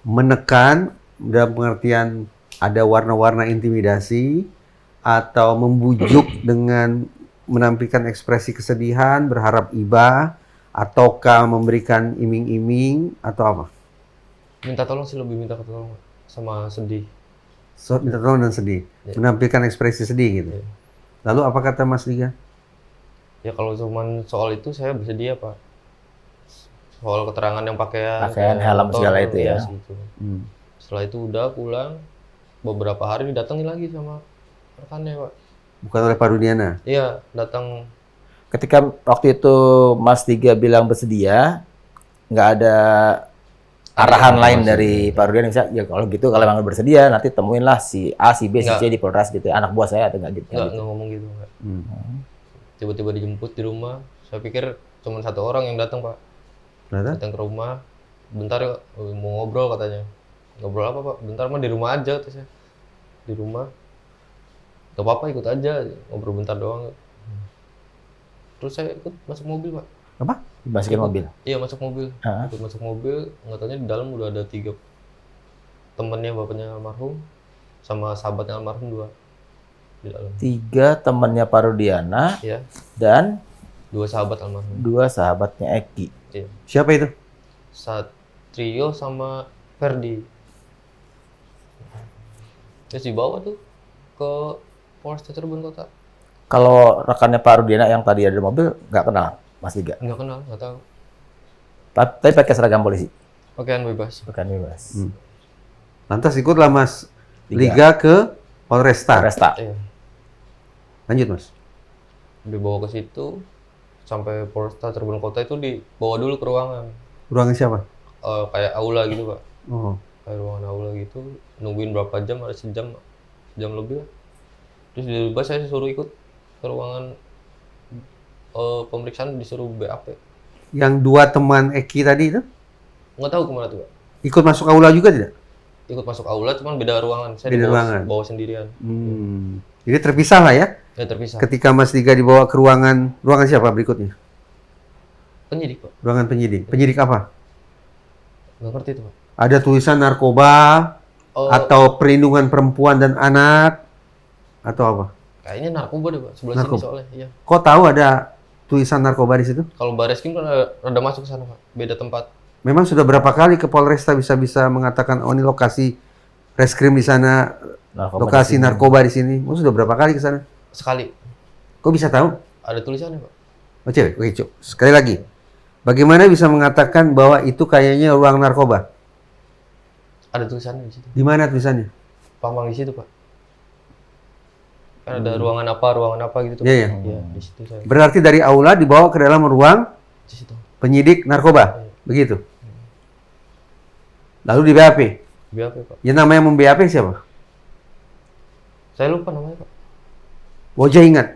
Menekan dalam pengertian ada warna-warna intimidasi atau membujuk dengan menampilkan ekspresi kesedihan, berharap iba, ataukah memberikan iming-iming atau apa? Minta tolong sih, lebih minta tolong sama sedih. Minta tolong dan sedih, Ya. menampilkan ekspresi sedih gitu. Ya. Lalu apa kata Mas Liga? Ya kalau cuman soal itu saya bersedia Pak. Soal keterangan yang pakaian, Pakaian, kayak helm, motor, segala itu ya. segitu. Hmm. Setelah itu udah pulang, beberapa hari didatangi lagi sama rekannya Pak. Bukan oleh Pak Rudiana. Iya, datang. Ketika waktu itu Mas Tiga bilang bersedia, nggak ada arahan lain dari Pak Rudiana, bisa ya kalau gitu kalau memang bersedia nanti temuinlah si A, si B, si C di Polres gitu, anak buah saya atau nggak gitu. Nggak ngomong gitu Pak. Hmm. Tiba-tiba dijemput di rumah. Saya pikir cuma satu orang yang datang Pak. Ternyata? Datang ke rumah. Bentar ya, mau ngobrol katanya. Ngobrol apa Pak? Bentar mah di rumah aja kata saya. Di rumah. Gak apa-apa ikut aja, ngobrol bentar doang. Terus saya ikut masuk mobil Pak. Apa? Dimasukin mobil. Iya masuk mobil. Hah? Ikut masuk mobil, nggak taunya di dalam udah ada 3 temennya bapaknya almarhum sama sahabatnya almarhum 2 di dalam. 3 temannya Pak Rudiana Iya, dan 2 sahabat almarhum. 2 sahabatnya Eki. Iya. Siapa itu? Satrio sama Ferdi. Terus dibawa tuh ke Polres Cirebon Kota. Kalau rekannya Pak Rudiana yang tadi ada di mobil nggak kenal Mas Tiga. Nggak kenal, nggak tahu. Tapi pakai seragam polisi. Pakaian bebas. Bukan bebas. Hmm. Lantas ikutlah Mas Tiga. Liga ke Polresta. Resta. Iya. Lanjut Mas. Dibawa ke situ sampai Polresta Cirebon Kota itu dibawa dulu ke ruangan. Ruangan siapa? Kayak aula gitu Pak. Oh. Kayak ruangan aula gitu. Nungguin berapa jam, ada sejam lebih lah. Terus tiba-tiba saya disuruh ikut ke ruangan pemeriksaan, disuruh BAP. Yang 2 teman Eki tadi itu Nggak tahu kemana tuh Pak. ikut masuk aula juga tidak? Ikut masuk aula, cuman beda ruangan. Saya Beda dibawa ruangan. bawa sendirian. Jadi terpisah lah ya. Ya terpisah. Ketika Mas Liga dibawa ke ruangan siapa berikutnya? Penyidik Pak. Ruangan penyidik. Penyidik apa? Nggak ngerti tuh Pak. Ada tulisan narkoba atau perlindungan perempuan dan anak atau apa? Kayaknya narkoba deh Pak, sebelah Narkoba. sini soalnya. Iya. Kok tahu ada tulisan narkoba di situ? Kalau Bareskrim kan ada masuk ke sana Pak, beda tempat. Memang sudah berapa kali ke Polresta bisa mengatakan oh ini lokasi reskrim di sana, Narkoba lokasi di sini. narkoba di sini. Oh sudah berapa kali ke sana? Sekali. Kok bisa tahu? Ada tulisannya Pak. Oh cewek, oke cuk. Sekali lagi. Bagaimana bisa mengatakan bahwa itu kayaknya ruang narkoba? Ada tulisannya di situ. Di mana tulisannya? Pamang di situ Pak. Kan ada ruangan apa gitu tuh. Iya, iya. Iya, di situ saya. Berarti dari aula dibawa ke dalam ruang Di situ. penyidik narkoba. Begitu. Lalu di BAP. BAP Pak. Yang namanya mem-BAP siapa? Saya lupa namanya Pak. Wajah ingat.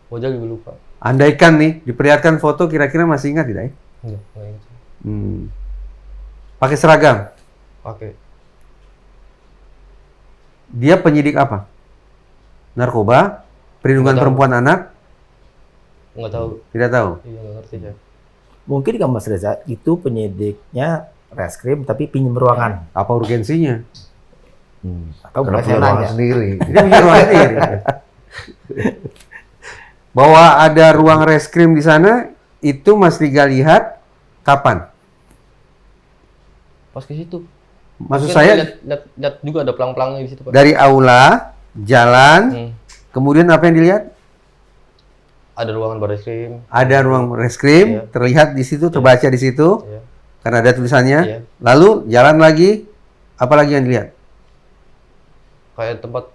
Wajah juga lupa. Andaikan nih diperlihatkan foto kira-kira masih ingat tidak ya? Enggak ingat. Pakai seragam. Oke. Dia penyidik apa? Narkoba, perlindungan Nggak tahu. perempuan anak, Nggak tahu. tidak tahu. Iya, nggak ngerti saya. Mungkin nggak Mas Reza itu penyidiknya reskrim tapi pinjam ruangan. Apa urgensinya? Atau Karena bukan saya punya ruangan nanya. sendiri. Dia punya ruang sendiri. Bahwa ada ruang reskrim di sana, itu Mas Liga lihat kapan? Pas ke situ. Maksud Mungkin saya lihat juga ada pelang-pelangnya di situ Pak. dari aula, jalan, Hmm. kemudian apa yang dilihat? Ada ruangan Bareskrim. Ada ruang reskrim, Iya. terlihat di situ, terbaca di situ, Iya. karena ada tulisannya. Iya. Lalu jalan lagi, apa lagi yang dilihat? Kayak tempat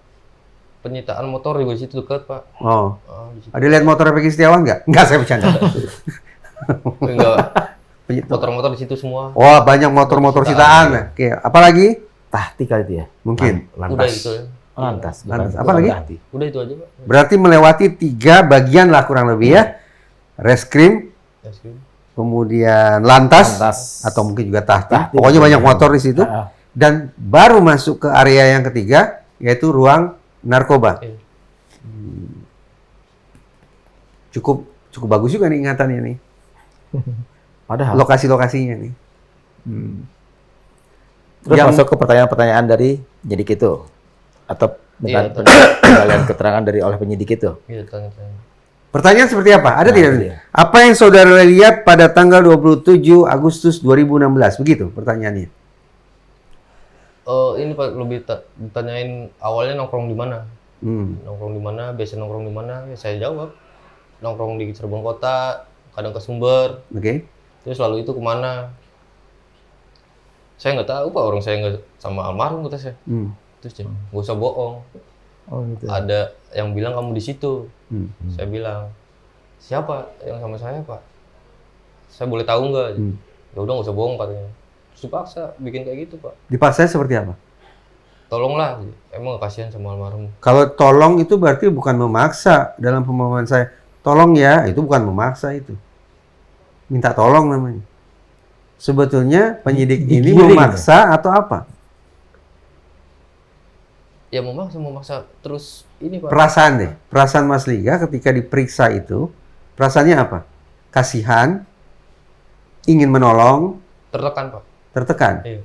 penyitaan motor juga di situ dekat, Pak. Oh. Di situ. Ada lihat motor Peggy Setiawan nggak? Nggak, saya bercanda. Enggak, Penyit- motor-motor di situ semua. Wah, banyak motor-motor sitaan. Oke, apalagi? Tahti kali itu ya. Mungkin. Udah Lantas. itu ya. Lantas. Lantas. bukan Apa lagi? Tahti. Udah itu aja, Pak. Berarti melewati 3 bagian lah kurang lebih ya. Reskrim, Ya, sih. kemudian lantas, Lantas. atau mungkin juga tahti. Tahti. Pokoknya banyak motor di situ. Ah, Dan baru masuk ke area yang ketiga, yaitu ruang narkoba. Iya. Cukup bagus juga nih ingatannya nih. Padahal. Lokasi-lokasinya nih. Terus Yang- masuk ke pertanyaan-pertanyaan dari penyidik itu atau Iya, penggalian keterangan dari oleh penyidik itu. Iya, tanya-tanya. Pertanyaan seperti apa? Ada Nah, tidak? itu Nih? dia. Apa yang saudara lihat pada tanggal 27 Agustus 2016? Begitu pertanyaannya. Ini Pak lebih ditanyain awalnya nongkrong di mana? Hmm. Nongkrong di mana? Biasa nongkrong di mana? Ya saya jawab. Nongkrong di Cirebon Kota, kadang ke Sumber. Oke. Terus lalu itu kemana? Saya nggak tahu Pak, orang saya nggak sama almarhum kata saya. Hmm. Terus dia, nggak usah bohong. Oh gitu. Ada yang bilang kamu di situ. Hmm. Saya bilang, siapa yang sama saya Pak? Saya boleh tahu nggak? Hmm. Ya udah nggak usah bohong katanya. Terus dipaksa bikin kayak gitu Pak. Dipaksa seperti apa? Tolonglah, emang nggak kasihan sama almarhum. Kalau tolong itu berarti bukan memaksa dalam pemahaman saya. Tolong ya, itu bukan memaksa itu. Minta tolong namanya. Sebetulnya penyidik ini Digiring. memaksa atau apa? Ya memaksa terus ini Pak. Perasaan deh. Perasaan Mas Liga ketika diperiksa itu, perasaannya apa? Kasihan, ingin menolong, Tertekan Pak. tertekan. Iya.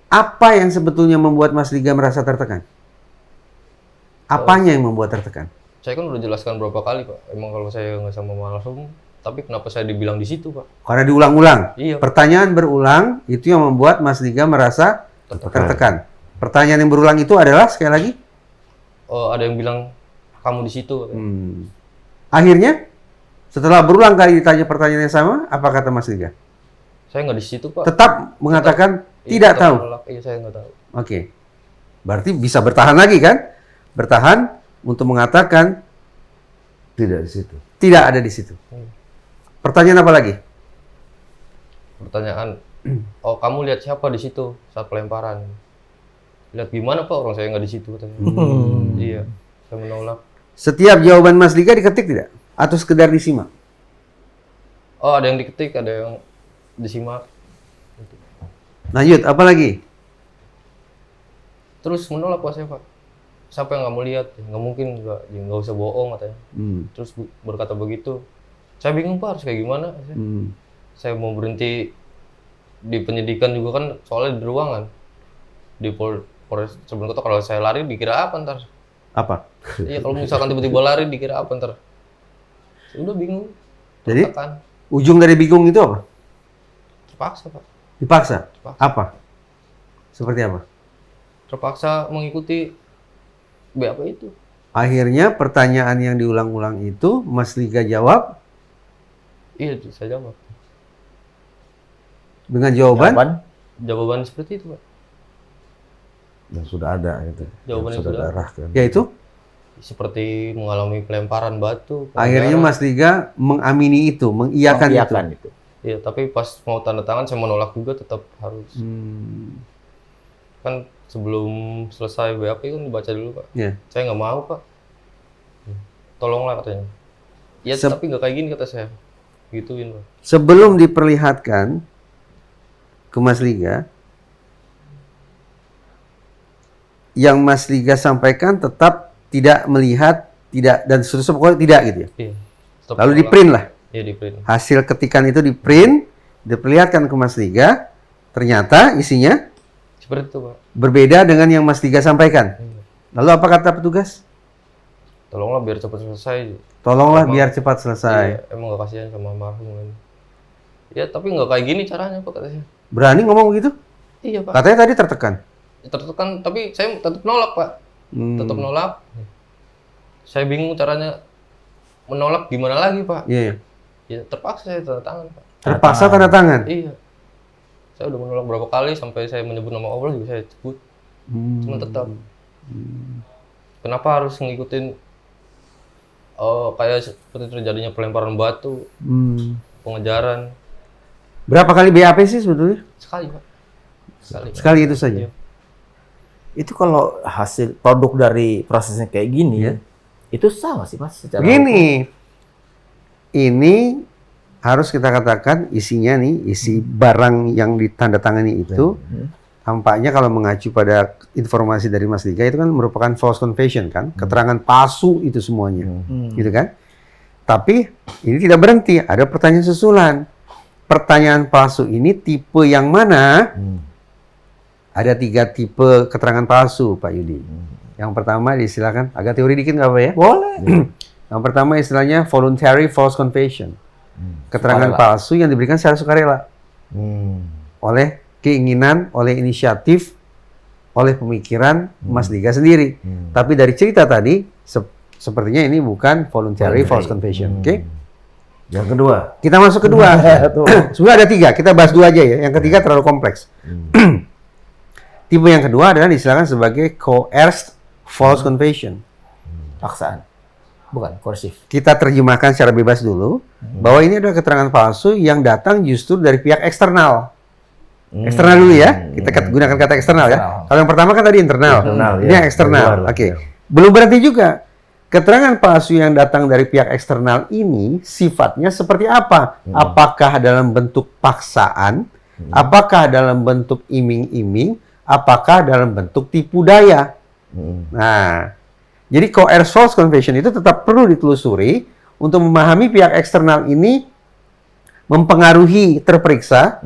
Apa yang sebetulnya membuat Mas Liga merasa tertekan? Apanya yang membuat tertekan? Saya kan udah jelaskan berapa kali Pak. Emang kalau saya nggak sama almarhum, tapi kenapa saya dibilang di situ Pak? Karena diulang-ulang. Iya. Pertanyaan berulang itu yang membuat Mas Liga merasa Tertekan. tertekan. Pertanyaan yang berulang itu adalah sekali lagi. Oh, ada yang bilang kamu di situ. katanya. Akhirnya setelah berulang kali ditanya pertanyaan yang sama, apa kata Mas Liga? Saya nggak di situ Pak. Tetap mengatakan Iya, tidak tetap tahu. menolak. Iya, saya nggak tahu. Oke. Berarti bisa bertahan lagi kan? Bertahan untuk mengatakan Tidak di situ. tidak ada di situ. Pertanyaan apa lagi? Pertanyaan, oh kamu lihat siapa di situ saat pelemparan? Lihat gimana Pak? Orang saya nggak di situ katanya. Iya, saya menolak. Setiap jawaban Mas Liga diketik tidak? Atau sekedar disimak? Oh, ada yang diketik, ada yang disimak. Lanjut, apa lagi? Terus menolak Pak saya Pak. Siapa yang nggak mau lihat? Nggak mungkin, nggak usah bohong katanya. Terus berkata begitu. Saya bingung Pak, harus kayak gimana? Saya mau berhenti di penyidikan juga kan, soalnya di ruangan. Di Polres Cirebon Kota, kalau saya lari dikira apa ntar? Apa? Iya, kalau misalkan tiba-tiba lari dikira apa ntar? Saya udah bingung. Jadi? Tertekan. Ujung dari bingung itu apa? Terpaksa Pak. Dipaksa? Terpaksa. Apa? Seperti apa? Terpaksa mengikuti BAP itu. Akhirnya pertanyaan yang diulang-ulang itu Mas Liga jawab Iya, saya jawab. dengan jawaban Jawaban seperti itu Pak. Yang sudah ada gitu. Jawaban yang sudah sudah ada. darahkan. yaitu Seperti mengalami pelemparan batu. akhirnya penjara. Mas Liga mengamini itu, mengiyakan itu. itu. Iya, tapi pas mau tanda tangan saya menolak juga, tetap harus. Kan sebelum selesai BAP kan dibaca dulu Pak. Ya. Saya nggak mau Pak. Tolonglah katanya. Ya tapi nggak kayak gini kata saya. Gituin Pak. Sebelum diperlihatkan ke Mas Liga, yang Mas Liga sampaikan tetap tidak melihat, tidak dan seterusnya pokoknya tidak gitu ya. Iya. Tetap Lalu menolak. di print lah. Iya, di print. Hasil ketikan itu di print, diperlihatkan ke Mas Liga, ternyata isinya Seperti itu Pak. berbeda dengan yang Mas Liga sampaikan. Iya. Lalu apa kata petugas? Tolonglah biar cepat selesai. Tolonglah Emang- biar cepat selesai. Iya, emang gak kasihan sama almarhum kan. Ya tapi nggak kayak gini caranya Pak katanya. Berani ngomong begitu? Iya Pak. Katanya tadi tertekan. Tertekan tapi saya tetap nolak Pak. Tetap nolak. Saya bingung caranya menolak gimana lagi Pak. Iya, iya. Ya terpaksa saya tanda tangan Pak. Terpaksa tanda tangan. Iya. Saya udah menolak berapa kali sampai saya menyebut nama Allah juga saya sebut. Cuma tetap. kenapa harus ngikutin kayak seperti terjadinya pelemparan batu, pengejaran. Berapa kali BAP sih sebetulnya? Sekali, Pak. Sekali itu saja. Iya. Itu kalau hasil produk dari prosesnya kayak gini, Iya. itu sah nggak sih Mas? Secara Begini, ini harus kita katakan isinya nih, isi barang yang ditandatangani itu, tampaknya kalau mengacu pada informasi dari Mas Dika itu kan merupakan false confession kan, keterangan palsu itu semuanya, gitu kan? Tapi ini tidak berhenti, ada pertanyaan susulan. Pertanyaan palsu ini tipe yang mana? Ada 3 tipe keterangan palsu, Pak Yudi. Yang pertama disilakan, agak teori dikit nggak apa ya? Boleh. Yang pertama istilahnya voluntary false confession. Keterangan palsu yang diberikan secara sukarela. Oleh keinginan, oleh inisiatif, oleh pemikiran Mas Diga sendiri. Tapi dari cerita tadi, sepertinya ini bukan voluntary false confession. Oke? Yang kedua. Kita masuk kedua. Sebenarnya ada 3, kita bahas 2 aja ya. Yang ketiga terlalu kompleks. Tipe yang kedua adalah disilakan sebagai coerced false confession. Paksaan. Bukan, koersif. Kita terjemahkan secara bebas dulu, bahwa ini adalah keterangan palsu yang datang justru dari pihak eksternal. Eksternal dulu ya, kita gunakan kata eksternal ya. Kalau yang pertama kan tadi internal, ini yang eksternal. Oke. Belum berarti juga. Keterangan palsu yang datang dari pihak eksternal ini sifatnya seperti apa? Apakah dalam bentuk paksaan? Apakah dalam bentuk iming-iming? Apakah dalam bentuk tipu daya? Nah, jadi coerced false confession itu tetap perlu ditelusuri untuk memahami pihak eksternal ini mempengaruhi terperiksa,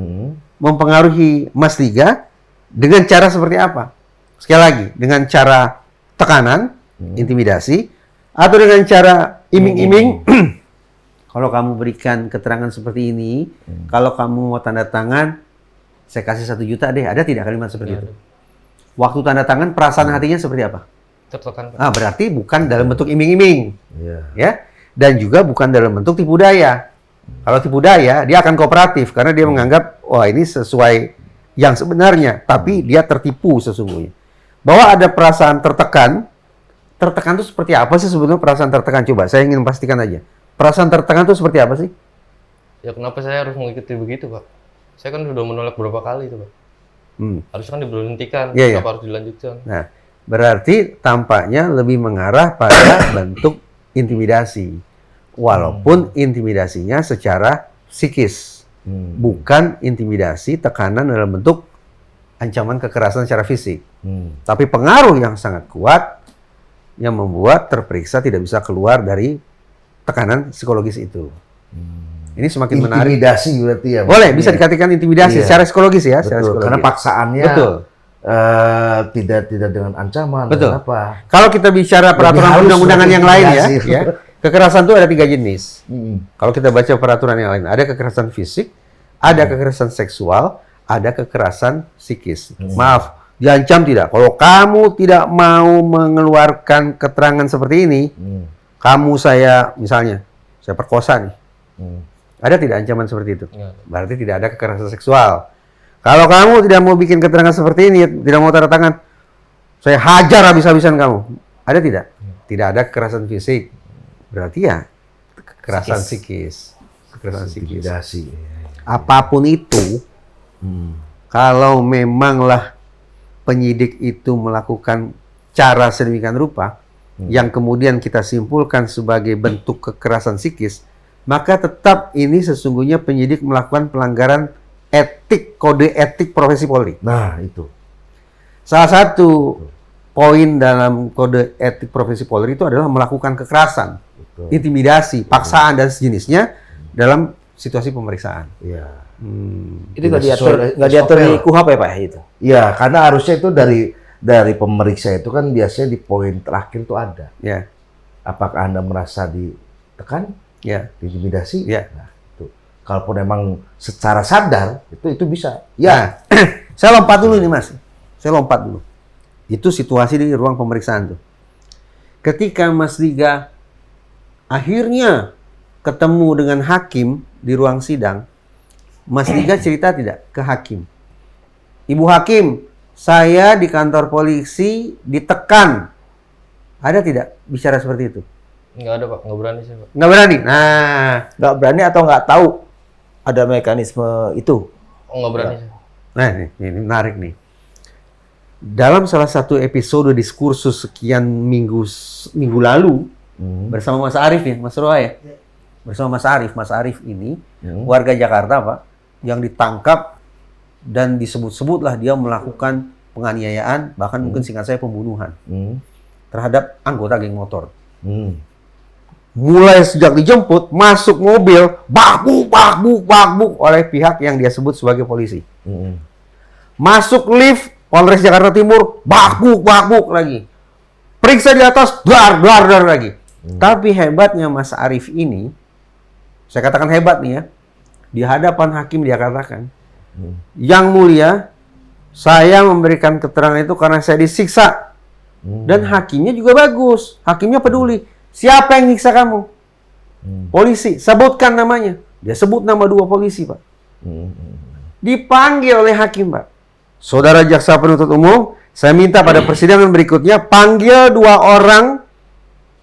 mempengaruhi Mas Diga dengan cara seperti apa? Sekali lagi, dengan cara tekanan, intimidasi, atau dengan cara iming-iming. Kalau kamu berikan keterangan seperti ini, kalau kamu mau tanda tangan, saya kasih 1 juta deh. Ada tidak kalimat seperti itu? Waktu tanda tangan, perasaan hatinya seperti apa? Tertekan, Pak. Berarti bukan dalam bentuk iming-iming, Iya. ya, dan juga bukan dalam bentuk tipu daya. Kalau tipu daya, dia akan kooperatif karena dia menganggap, wah ini sesuai yang sebenarnya, tapi dia tertipu sesungguhnya. Bahwa ada perasaan tertekan itu seperti apa sih sebetulnya perasaan tertekan? Coba, saya ingin pastikan aja. Perasaan tertekan itu seperti apa sih? Ya kenapa saya harus mengikuti begitu, Pak? Saya kan sudah menolak beberapa kali itu, Pak. Harusnya kan diberhentikan, Iya. kenapa harus dilanjutkan? Nah, berarti tampaknya lebih mengarah pada bentuk intimidasi. Walaupun intimidasinya secara psikis. Bukan intimidasi tekanan dalam bentuk ancaman kekerasan secara fisik. Tapi pengaruh yang sangat kuat yang membuat terperiksa tidak bisa keluar dari tekanan psikologis itu. Ini semakin menarik. Intimidasi berarti ya. Boleh, bisa dikatakan intimidasi secara psikologis ya. Secara Betul, psikologis. karena paksaannya Betul. tidak dengan ancaman. Betul. Dan apa? Kalau kita bicara peraturan halus undang-undangan berarti yang lain ya, intimidasi. ya, kekerasan itu ada 3 jenis. Kalau kita baca peraturan yang lain, ada kekerasan fisik, ada kekerasan seksual, ada kekerasan psikis. Maaf, diancam tidak. Kalau kamu tidak mau mengeluarkan keterangan seperti ini, kamu misalnya, saya perkosa nih. Ada tidak ancaman seperti itu? Nggak ada. Berarti tidak ada kekerasan seksual. Kalau kamu tidak mau bikin keterangan seperti ini, tidak mau tanda tangan, saya hajar habis-habisan kamu. Ada tidak? Tidak ada kekerasan fisik. Berarti ya kekerasan psikis. Kekerasan psikis. Intimidasi. Apapun itu, kalau memanglah penyidik itu melakukan cara sedemikian rupa, yang kemudian kita simpulkan sebagai bentuk kekerasan psikis, maka tetap ini sesungguhnya penyidik melakukan pelanggaran etik, kode etik profesi Polri. Nah, itu. Salah satu poin dalam kode etik profesi Polri itu adalah melakukan kekerasan, intimidasi, paksaan, dan sejenisnya dalam situasi pemeriksaan. Iya. Itu nggak diatur di KUHP ya Pak itu? Iya, karena harusnya itu dari pemeriksa itu kan biasanya di poin terakhir itu ada. Ya, Apakah Anda merasa ditekan, ya, diintimidasi? ya. Nah, itu. Kalaupun memang secara sadar, itu bisa. Ya. Nah, saya lompat dulu nih Mas. Saya lompat dulu. Itu situasi di ruang pemeriksaan tuh. Ketika Mas Diga akhirnya ketemu dengan hakim di ruang sidang, Mas Diga cerita tidak ke hakim? Ibu hakim, saya di kantor polisi ditekan Ada tidak bicara seperti itu? Nggak ada Pak, nggak berani sih Pak. Nggak berani. Nah, Nggak berani atau nggak tahu ada mekanisme itu? Oh nggak berani sih. nah ini menarik nih. Dalam salah satu episode diskursus sekian minggu lalu bersama Mas Arief ya, Mas Roa ya. Bersama Mas Arief. Mas Arief ini warga Jakarta Pak, yang ditangkap dan disebut-sebutlah dia melakukan penganiayaan, bahkan mungkin singkat saya pembunuhan terhadap anggota geng motor. Mulai sejak dijemput, masuk mobil, bakbuk oleh pihak yang dia sebut sebagai polisi. Masuk lift, Polres Jakarta Timur, bakbuk lagi. Periksa di atas, dar lagi. Tapi hebatnya Mas Arief ini, saya katakan hebat nih ya, di hadapan hakim dia katakan, Yang mulia, saya memberikan keterangan itu karena saya disiksa. Dan hakimnya juga bagus, hakimnya peduli. Siapa yang nyiksa kamu? Polisi, sebutkan namanya. Dia sebut nama 2 polisi, Pak. Dipanggil oleh hakim, Pak. Saudara jaksa penuntut umum, saya minta pada persidangan berikutnya panggil 2 orang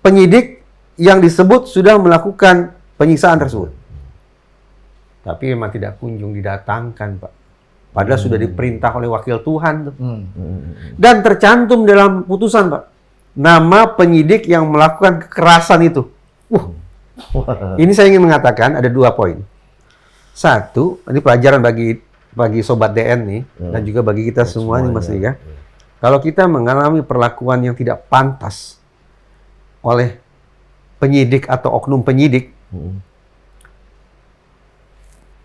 penyidik yang disebut sudah melakukan penyiksaan tersebut. Tapi memang tidak kunjung didatangkan, Pak. Padahal sudah diperintah oleh wakil Tuhan. Dan tercantum dalam putusan, Pak, nama penyidik yang melakukan kekerasan itu. Ini saya ingin mengatakan ada 2 poin. 1, ini pelajaran bagi sobat DN nih, dan juga bagi kita semua nih Mas Liga. Kalau kita mengalami perlakuan yang tidak pantas oleh penyidik atau oknum penyidik,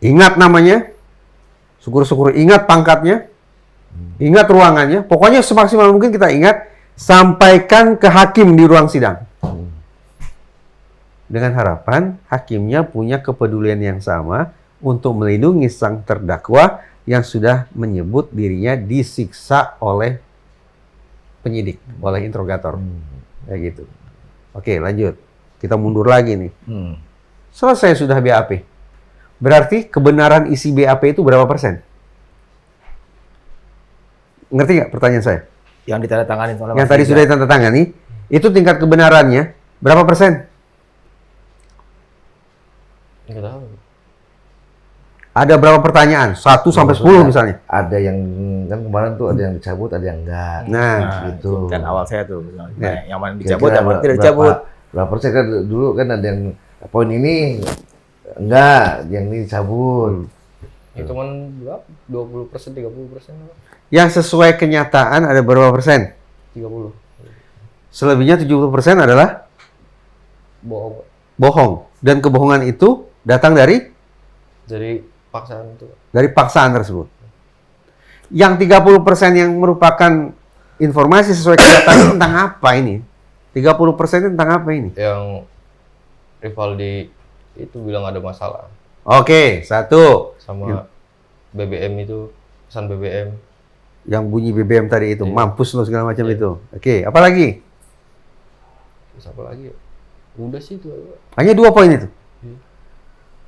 ingat namanya, syukur-syukur ingat pangkatnya, ingat ruangannya, pokoknya semaksimal mungkin kita ingat, sampaikan ke hakim di ruang sidang. Dengan harapan hakimnya punya kepedulian yang sama untuk melindungi sang terdakwa yang sudah menyebut dirinya disiksa oleh penyidik, oleh interrogator. Kayak gitu. Oke, lanjut. Kita mundur lagi nih. Selesai sudah BAP. Berarti kebenaran isi BAP itu berapa persen? Ngerti nggak pertanyaan saya? Yang ditandatangani oleh Yang tadi sudah ditandatangani, itu tingkat kebenarannya berapa persen? Nggak tahu. Ada berapa pertanyaan? 1 sampai 10 misalnya. Ada yang kan kemarin tuh ada yang dicabut, ada yang enggak. Nah, gitu. Dan awal saya tuh, Ya. yang mana dicabut, Kira-kira yang mana tidak dicabut. Berapa persen kan dulu kan ada yang poin ini enggak, yang ini dicabut. Itu kan berapa? 20%, 30%. Yang sesuai kenyataan ada berapa persen? 30. Selebihnya 70% adalah Bohong. bohong. Dan kebohongan itu datang dari Paksaan itu. paksaan tersebut. Yang 30% yang merupakan informasi sesuai kenyataan tentang apa ini? 30% tentang apa ini? Yang Rivaldi itu bilang ada masalah. Oke, 1. Sama BBM itu, pesan BBM. Yang bunyi BBM tadi itu, Iya. mampus lo segala macam itu. Oke, apa lagi? Terus apa lagi ya? Udah sih itu. Hanya 2 poin itu.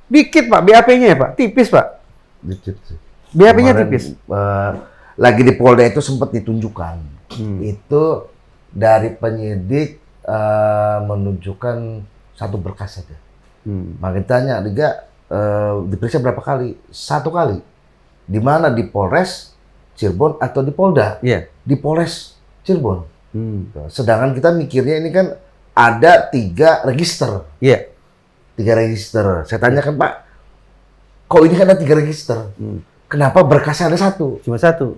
Dikit, Pak, BAP-nya ya, Pak. Tipis, Pak. Dikit sih. BAP-nya Kemarin, tipis. Lagi di Polda itu sempat ditunjukkan. Itu dari penyidik menunjukkan 1 berkas saja. Makanya tanya, Liga diperiksa berapa kali? 1 kali. Di mana? Di Polres Cirebon atau di Polda? Iya. Di Polres Cirebon. Sedangkan kita mikirnya ini kan ada 3 register. Iya. 3 register. Saya tanyakan, Pak, kok ini kan ada 3 register? Kenapa berkasnya ada 1? Cuma 1.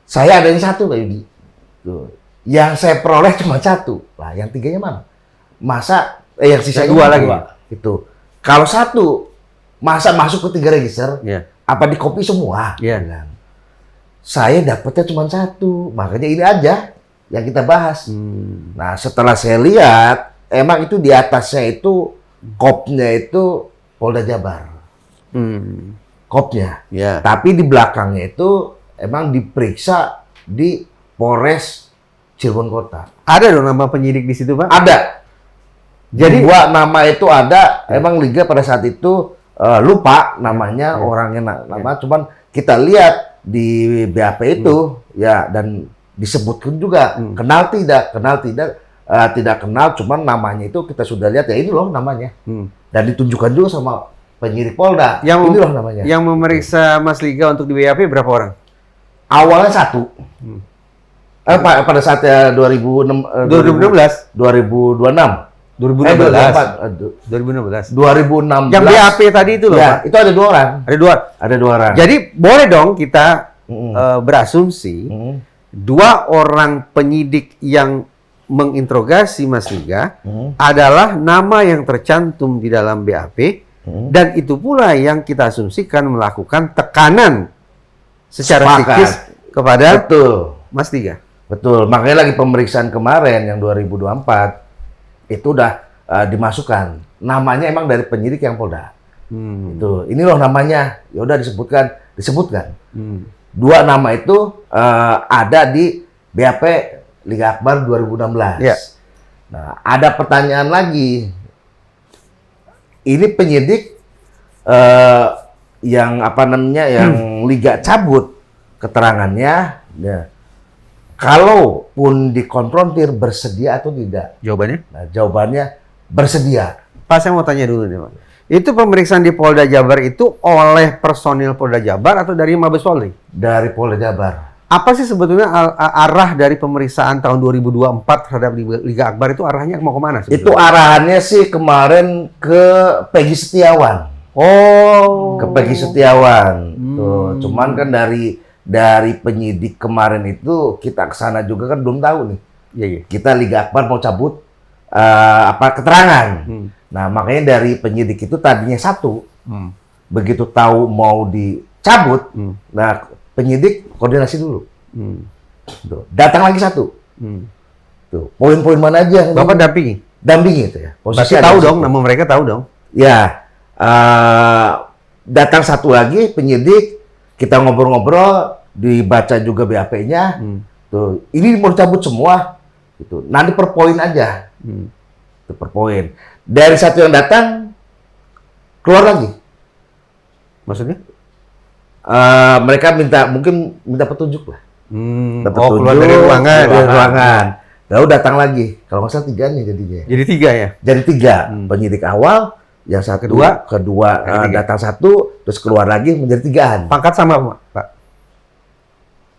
Saya adanya 1, Pak Yudi. Tuh. Yang saya peroleh cuma 1. Lah, yang 3-nya mana? Masa, yang sisanya 2 mana, lagi. Pak? Itu. Kalau 1, masa masuk ke 3 register? Iya. Apa di copy semua? Iya. Bilang. Saya dapetnya cuma 1. Makanya ini aja yang kita bahas. Nah, setelah saya lihat, emang itu di atasnya itu, kopnya itu Polda Jabar. Kopnya. Iya. Tapi di belakangnya itu emang diperiksa di Polres Cirebon Kota. Ada dong nama penyidik di situ, Pak? Ada. Jadi- 2 nama itu ada. Emang Liga pada saat itu lupa namanya, orangnya nama. Cuman kita lihat di BAP itu ya, dan disebutkan juga kenal tidak tidak kenal, cuman namanya itu kita sudah lihat ya ini loh namanya. Dan ditunjukkan juga sama penyidik Polda. Ini loh namanya. Yang memeriksa Mas Liga untuk di BAP berapa orang? Awalnya 1. Pada saat 2016. 2026. 2016. 2016. Yang BAP tadi itu loh, ya, Pak. itu ada 2 orang. Ada 2 orang. Jadi boleh dong kita berasumsi 2 orang penyidik yang menginterogasi Mas Liga adalah nama yang tercantum di dalam BAP dan itu pula yang kita asumsikan melakukan tekanan secara psikis kepada Mas Liga. Betul. Makanya lagi pemeriksaan kemarin yang 2024 itu udah dimasukkan. Namanya emang dari penyidik yang Polda. Itu. Ini loh namanya. Ya udah disebutkan. 2 nama itu ada di BAP Liga Akbar 2016. Ya. Nah, ada pertanyaan lagi. Ini penyidik yang apa namanya yang Liga cabut keterangannya. Ya. Kalaupun dikonfrontir bersedia atau tidak? Jawabannya? Nah, jawabannya bersedia. Pak, saya mau tanya dulu nih, Pak. Itu pemeriksaan di Polda Jabar itu oleh personil Polda Jabar atau dari Mabes Polri? Dari Polda Jabar. Apa sih sebetulnya arah dari pemeriksaan tahun 2024 terhadap Liga Akbar itu arahnya mau kemana sebetulnya? Itu arahannya sih kemarin ke Peggy Setiawan. Oh. Ke Peggy Setiawan. Tuh, cuman kan dari penyidik kemarin itu kita ke sana juga kan belum tahu nih. Iya. Kita Liga Akbar mau cabut keterangan. Nah, makanya dari penyidik itu tadinya 1. Begitu tahu mau dicabut, nah penyidik koordinasi dulu. Tuh, datang lagi 1. Tuh, poin-poin mana aja? Bapak dampingi? Dampingi itu ya. Pasti tahu dong, nama mereka tahu dong. Ya, datang 1 lagi penyidik, kita ngobrol-ngobrol, dibaca juga BAP-nya. Tuh, ini mau cabut semua. Gitu. Nanti per poin aja. Itu per poin. Dari 1 yang datang, keluar lagi. Maksudnya? Mereka mungkin minta petunjuk lah. Keluar dari ruangan. Dari ruangan. Lalu datang lagi. Kalau nggak salah 3 nih jadinya. Jadi 3 ya? Jadi 3. Penyidik awal, yang kedua datang 1, terus keluar lagi menjadi 3-an. Pangkat sama, Pak?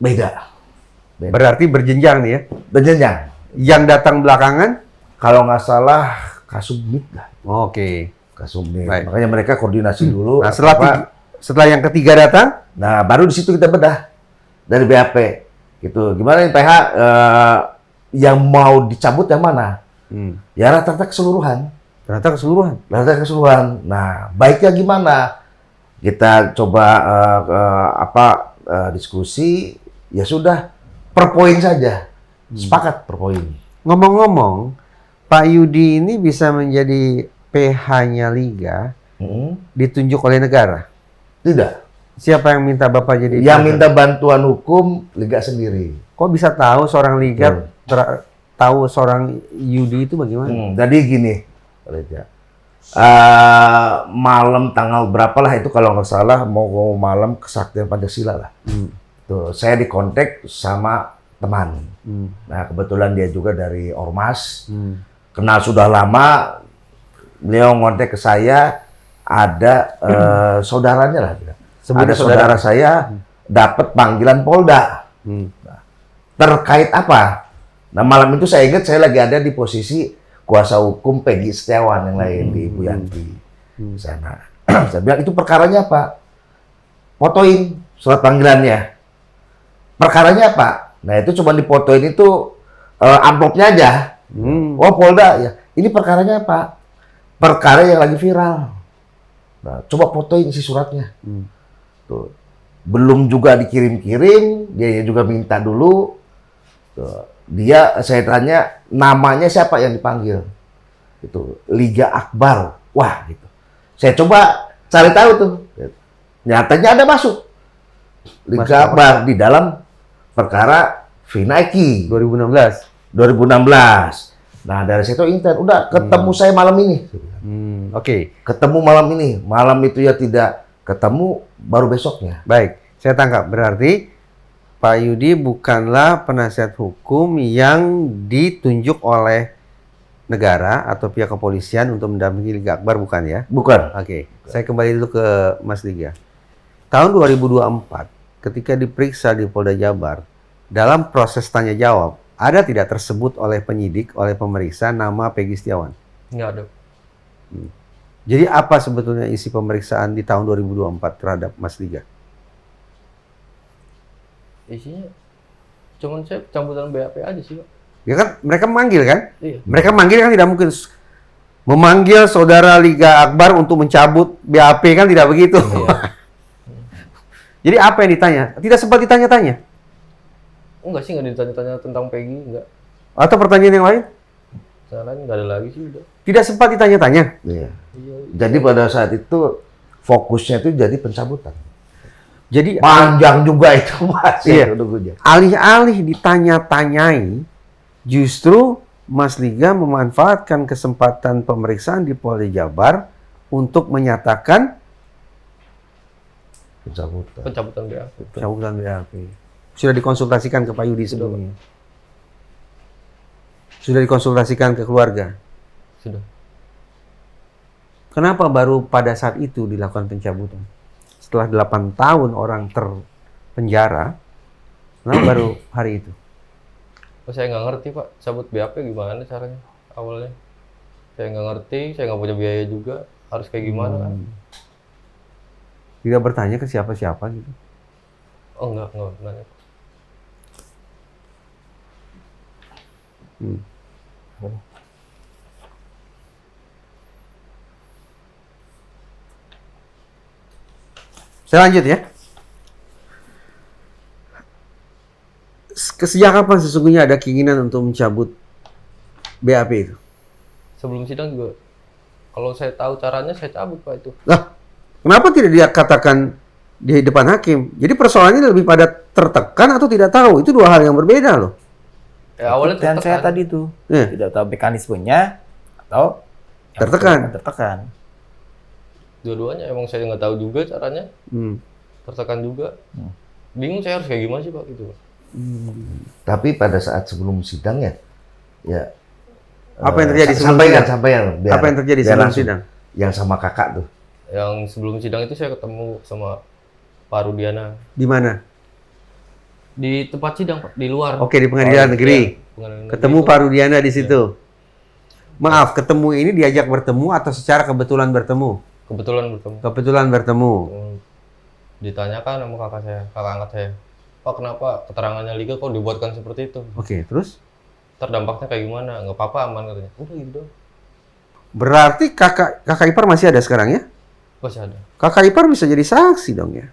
Beda. Berarti berjenjang nih ya? Berjenjang. Yang datang belakangan? Kalau nggak salah Kasubnit lah. Oke. Kasubnit. Baik. Makanya mereka koordinasi dulu. Nah, setelah yang ketiga datang? Nah, baru di situ kita bedah dari BAP. Gitu. Gimana nih PH yang mau dicabut yang mana? Ya rata-rata keseluruhan. Ternyata keseluruhan. Nah, baiknya gimana? Kita coba diskusi. Ya sudah, per poin saja. Sepakat per poin. Ngomong-ngomong, Pak Yudi ini bisa menjadi PH-nya Liga ditunjuk oleh negara? Tidak. Siapa yang minta Bapak jadi Yang PH? minta bantuan hukum Liga sendiri. Kok bisa tahu seorang Liga tahu seorang Yudi itu bagaimana? Jadi gini, malam tanggal berapa lah itu kalau nggak salah mau malam kesaktian Pancasila lah. Tuh, saya dikontak sama teman. Nah, kebetulan dia juga dari Ormas. Kenal sudah lama. Beliau ngontek ke saya, ada saudaranya lah. Ada saudara saya dapat panggilan Polda. Nah, terkait apa? Nah, malam itu saya ingat saya lagi ada di posisi kuasa hukum Peggy Setiawan yang lain di Ibu Yanti di sana. Saya bilang itu perkaranya apa? Fotoin surat panggilannya. Perkaranya apa? Nah, itu cuma difotoin itu amplopnya aja. Oh, Polda ya. Ini perkaranya apa? Perkara yang lagi viral. Nah, coba fotoin isi suratnya. Tuh. Belum juga dikirim-kirim, dia juga minta dulu. Tuh. Saya tanya namanya siapa yang dipanggil. Itu Liga Akbar. Wah, gitu. Saya coba cari tahu tuh. Nyatanya ada masuk Liga Akbar di dalam perkara Finaiki 2016. Nah, dari situ intent, udah ketemu saya malam ini. Oke. Ketemu malam ini. Malam itu ya tidak ketemu, baru besoknya. Baik, saya tangkap. Berarti Pak Yudi bukanlah penasihat hukum yang ditunjuk oleh negara atau pihak kepolisian untuk mendampingi Liga Akbar, bukan ya? Bukan. Oke, saya kembali dulu ke Mas Liga. Tahun 2024, ketika diperiksa di Polda Jabar, dalam proses tanya jawab, ada tidak tersebut oleh penyidik, oleh pemeriksa nama Peggy Setiawan? Nggak ada. Jadi apa sebetulnya isi pemeriksaan di tahun 2024 terhadap Mas Liga? Isinya cuman saya campuran BAP aja sih, Pak. Ya kan mereka memanggil kan? Iya. Mereka manggil kan tidak mungkin memanggil saudara Liga Akbar untuk mencabut BAP, kan tidak begitu. Iya. Jadi apa yang ditanya? Tidak sempat ditanya-tanya? Enggak sih, nggak ditanya-tanya tentang Peggy, enggak. Atau pertanyaan yang lain? Saya lain nggak ada lagi sih udah. Tidak sempat ditanya-tanya? Iya. Iya. Jadi pada saat itu fokusnya itu jadi pencabutan. Jadi Panjang juga itu Mas. Iya. Nunggunya. alih-alih ditanya-tanyai, justru Mas Liga memanfaatkan kesempatan pemeriksaan di Polda Jabar untuk menyatakan Pencabutan. Pencabutan BAP. pencabutan BAP. Sudah dikonsultasikan ke Pak Yudi sebelumnya? Sudah dikonsultasikan ke keluarga? Sudah. Kenapa baru pada saat itu dilakukan pencabutan? Setelah 8 tahun orang terpenjara, kenapa baru hari itu? Oh, saya nggak ngerti, Pak. Cabut BAP gimana caranya awalnya. Saya nggak ngerti, saya nggak punya biaya juga. Harus kayak gimana kan? Tidak bertanya ke siapa-siapa gitu? Oh, enggak nanya. Saya lanjut ya. Sejak kapan sesungguhnya ada keinginan untuk mencabut BAP itu? Sebelum sidang juga, kalau saya tahu caranya, saya cabut, Pak, itu. Lah, kenapa tidak dia katakan di depan hakim? Jadi persoalannya lebih pada tertekan atau tidak tahu? Itu dua hal yang berbeda loh. Ya, awalnya Dan saya tertekan. tadi tuh Eh. tidak tahu mekanismenya atau yang Tertekan. Tertekan. Dua-duanya emang saya nggak tahu juga caranya. Hmm. Tertekan juga. Bingung saya harus kayak gimana sih, Pak, gitu. Tapi pada saat sebelum sidangnya, ya. Apa yang terjadi sebelum sampaikan, sidang? sampaikan. Biar- Apa yang terjadi biar sebelum langsung. sidang? Yang sama kakak tuh. Yang sebelum sidang itu saya ketemu sama Pak Rudiana Di mana? di tempat sidang, Pak, di luar. Oke, di pengadilan negeri. Iya, pengadilan negeri Ketemu itu. Pak Rudiana di situ. Maaf, ketemu ini diajak bertemu atau secara kebetulan bertemu? Kebetulan bertemu. Kebetulan bertemu. Ditanyakan sama kakak saya, kakak angkat saya. Pak, kenapa keterangannya Liga kok dibuatkan seperti itu? Oke, terus? Terdampaknya kayak gimana? Nggak apa-apa, aman katanya. Udah gitu doang. Berarti kakak ipar masih ada sekarang ya? Masih ada. Kakak ipar bisa jadi saksi dong ya?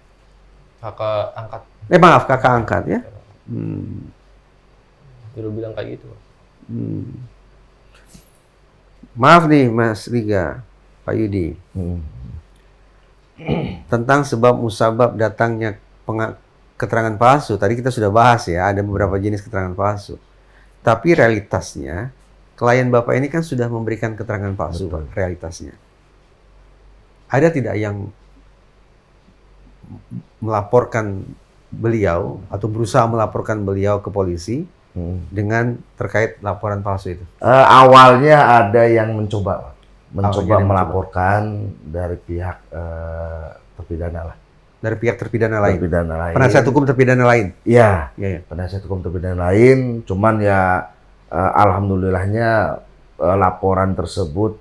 Kakak angkat. Maaf, kakak angkat ya? Dia udah bilang kayak gitu, Pak. Maaf nih Mas Liga, Pak Yudi. Tentang sebab musabab datangnya keterangan palsu. Tadi kita sudah bahas ya, ada beberapa jenis keterangan palsu. Tapi realitasnya, klien Bapak ini kan sudah memberikan keterangan palsu, Pak, realitasnya. Ada tidak yang melaporkan beliau atau berusaha melaporkan beliau ke polisi dengan terkait laporan palsu itu? Awalnya ada yang mencoba Awalnya ada yang melaporkan dari pihak terpidana lah. Dari pihak terpidana lain? Terpidana lain. Penasihat hukum terpidana lain? Iya. Iya. Penasihat hukum terpidana lain. Cuman ya alhamdulillahnya laporan tersebut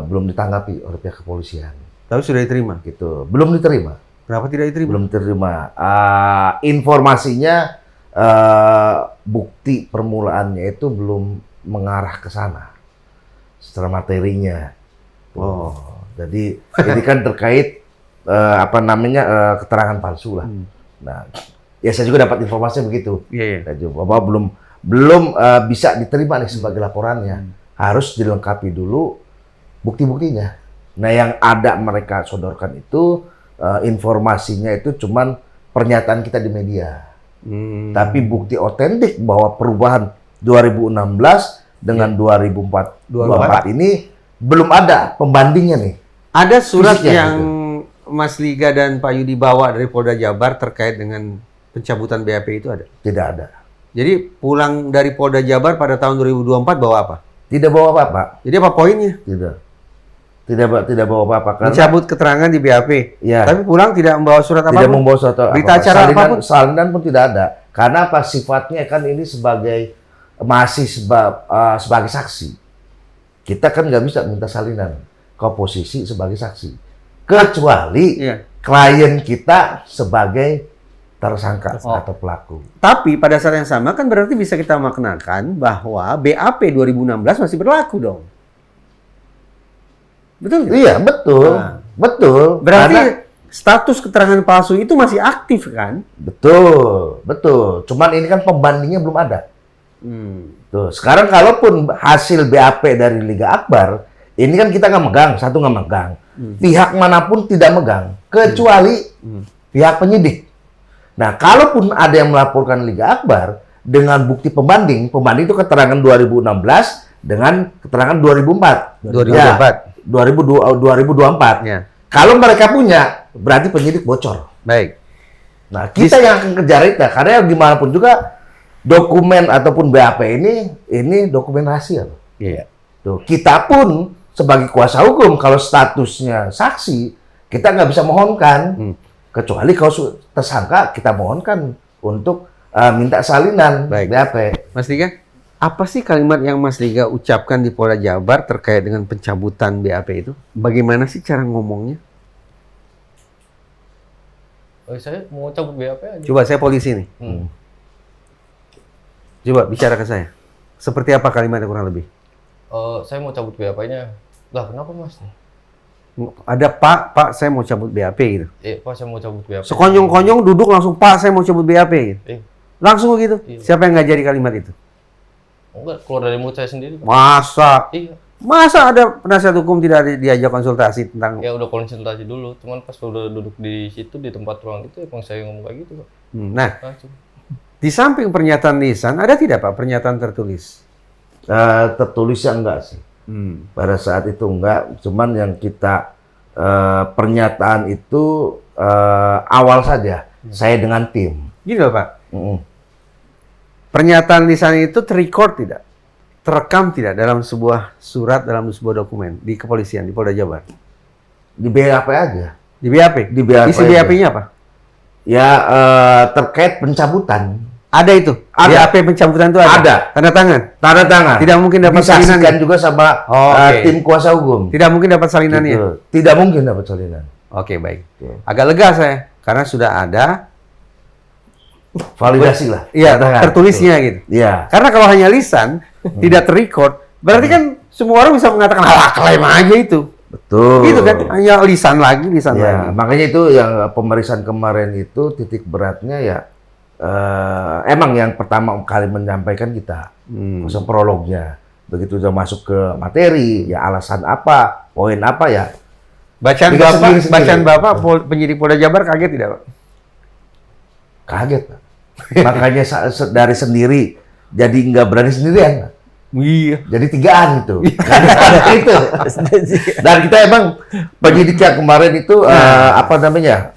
belum ditanggapi oleh pihak kepolisian. Tapi sudah diterima? Gitu. Belum diterima. Kenapa tidak diterima? Belum diterima. Informasinya bukti permulaannya itu belum mengarah ke sana secara materinya. Oh. Jadi ini kan terkait keterangan palsu lah. Nah, ya saya juga dapat informasi begitu. Iya, iya. Bahwa belum bisa diterima nih sebagai laporannya. Harus dilengkapi dulu bukti-buktinya. Nah, yang ada mereka sodorkan itu informasinya itu cuman pernyataan kita di media. Tapi bukti otentik bahwa perubahan 2016 dengan 2024 ini belum ada pembandingnya nih. Ada surat Fisiknya yang Mas Liga dan Pak Yudi bawa dari Polda Jabar terkait dengan pencabutan BAP itu ada? Tidak ada. Jadi pulang dari Polda Jabar pada tahun 2024 bawa apa? Tidak bawa apa-apa. Jadi apa poinnya? Tidak bawa apa-apa. Karena Mencabut keterangan di BAP. Ya. Tapi pulang tidak membawa surat tidak apapun. membawa suatu Berita acara apapun. Salinan pun tidak ada. Karena apa? Sifatnya kan ini masih sebagai saksi. Kita kan nggak bisa minta salinan ke posisi sebagai saksi. Kecuali Iya. klien kita sebagai tersangka Oh. atau pelaku. Tapi pada saat yang sama kan berarti bisa kita maknakan bahwa BAP 2016 masih berlaku dong. Betul nggak? Iya, betul. Nah. Betul. Berarti Karena- status keterangan palsu itu masih aktif kan? betul. Cuman ini kan pembandingnya belum ada. Tuh, sekarang kalaupun hasil BAP dari Liga Akbar, ini kan kita nggak megang, satu nggak megang. Pihak manapun tidak megang, kecuali pihak penyidik. Nah, kalaupun ada yang melaporkan Liga Akbar dengan bukti pembanding itu keterangan 2016 dengan keterangan 2004. 2024. 2024. Ya. Kalau mereka punya, berarti penyidik bocor. Baik. Nah, kita yang akan kejar itu, karena gimana pun juga dokumen ataupun BAP ini dokumen rahasia. Iya. Tuh, kita pun sebagai kuasa hukum kalau statusnya saksi, kita nggak bisa mohonkan. Kecuali kalau tersangka, kita mohonkan untuk minta salinan Baik. BAP. Mas Liga, apa sih kalimat yang Mas Liga ucapkan di Polda Jabar terkait dengan pencabutan BAP itu? Bagaimana sih cara ngomongnya? Saya mau cabut BAP aja. Coba saya polisi nih. Coba bicara ke saya. Seperti apa kalimatnya kurang lebih? Saya mau cabut BAP-nya. Lah, kenapa Mas? Ada Pak, saya mau cabut BAP gitu. Pak, saya mau cabut BAP. Sekonyong-konyong duduk langsung, Pak, saya mau cabut BAP gitu. Langsung gitu. Iya. Siapa yang ngajari kalimat itu? Enggak, keluar dari mulut saya sendiri, Pak. Masa? Iya. Masa ada penasihat hukum tidak diajak konsultasi tentang... Ya udah konsultasi dulu, cuman pas udah duduk di situ di tempat ruang itu emang saya ngomong kayak gitu, Pak. Nah, Langsung. di samping pernyataan lisan, ada tidak Pak pernyataan tertulis? Tertulisnya enggak sih. Pada saat itu enggak, cuman yang kita pernyataan itu awal saja. Saya dengan tim. Gini loh Pak, Mm-mm. pernyataan lisan itu terrecord tidak? Terekam tidak dalam sebuah surat, dalam sebuah dokumen di kepolisian, di Polda Jabar? Di BAP aja. Di BAP? Di BAP Isi aja. BAP-nya apa? Ya terkait pencabutan. Ada itu? Ada. BAP pencabutan itu ada? Ada. Tanda tangan? Tanda tangan. Tidak mungkin dapat Disaksikan salinan. juga sama Oh, oke. tim kuasa hukum. Tidak mungkin dapat salinannya? Gitu. Tidak mungkin dapat salinan. Oke, baik. Gitu. Agak lega saya, karena sudah ada Validasi lah. iya, Tanda tangan. tertulisnya gitu. Iya. Karena kalau hanya lisan, tidak terrecord, berarti kan semua orang bisa mengatakan, alah klaim aja itu. Betul. Gitu kan, hanya lisan lagi. Ya, makanya itu yang pemeriksaan kemarin itu titik beratnya ya emang yang pertama kali menyampaikan kita langsung prolognya. Begitu udah masuk ke materi, ya alasan apa, poin apa ya. Bacaan Lihat Bapak, sendiri-sendiri. bacaan Bapak penyidik Polda Jabar kaget tidak, Pak? Kaget. Pak. Makanya dari sendiri jadi nggak berani sendirian. Iya. Jadi tigaan itu. Karena itu. Dan kita emang penyidik yang kemarin itu apa namanya?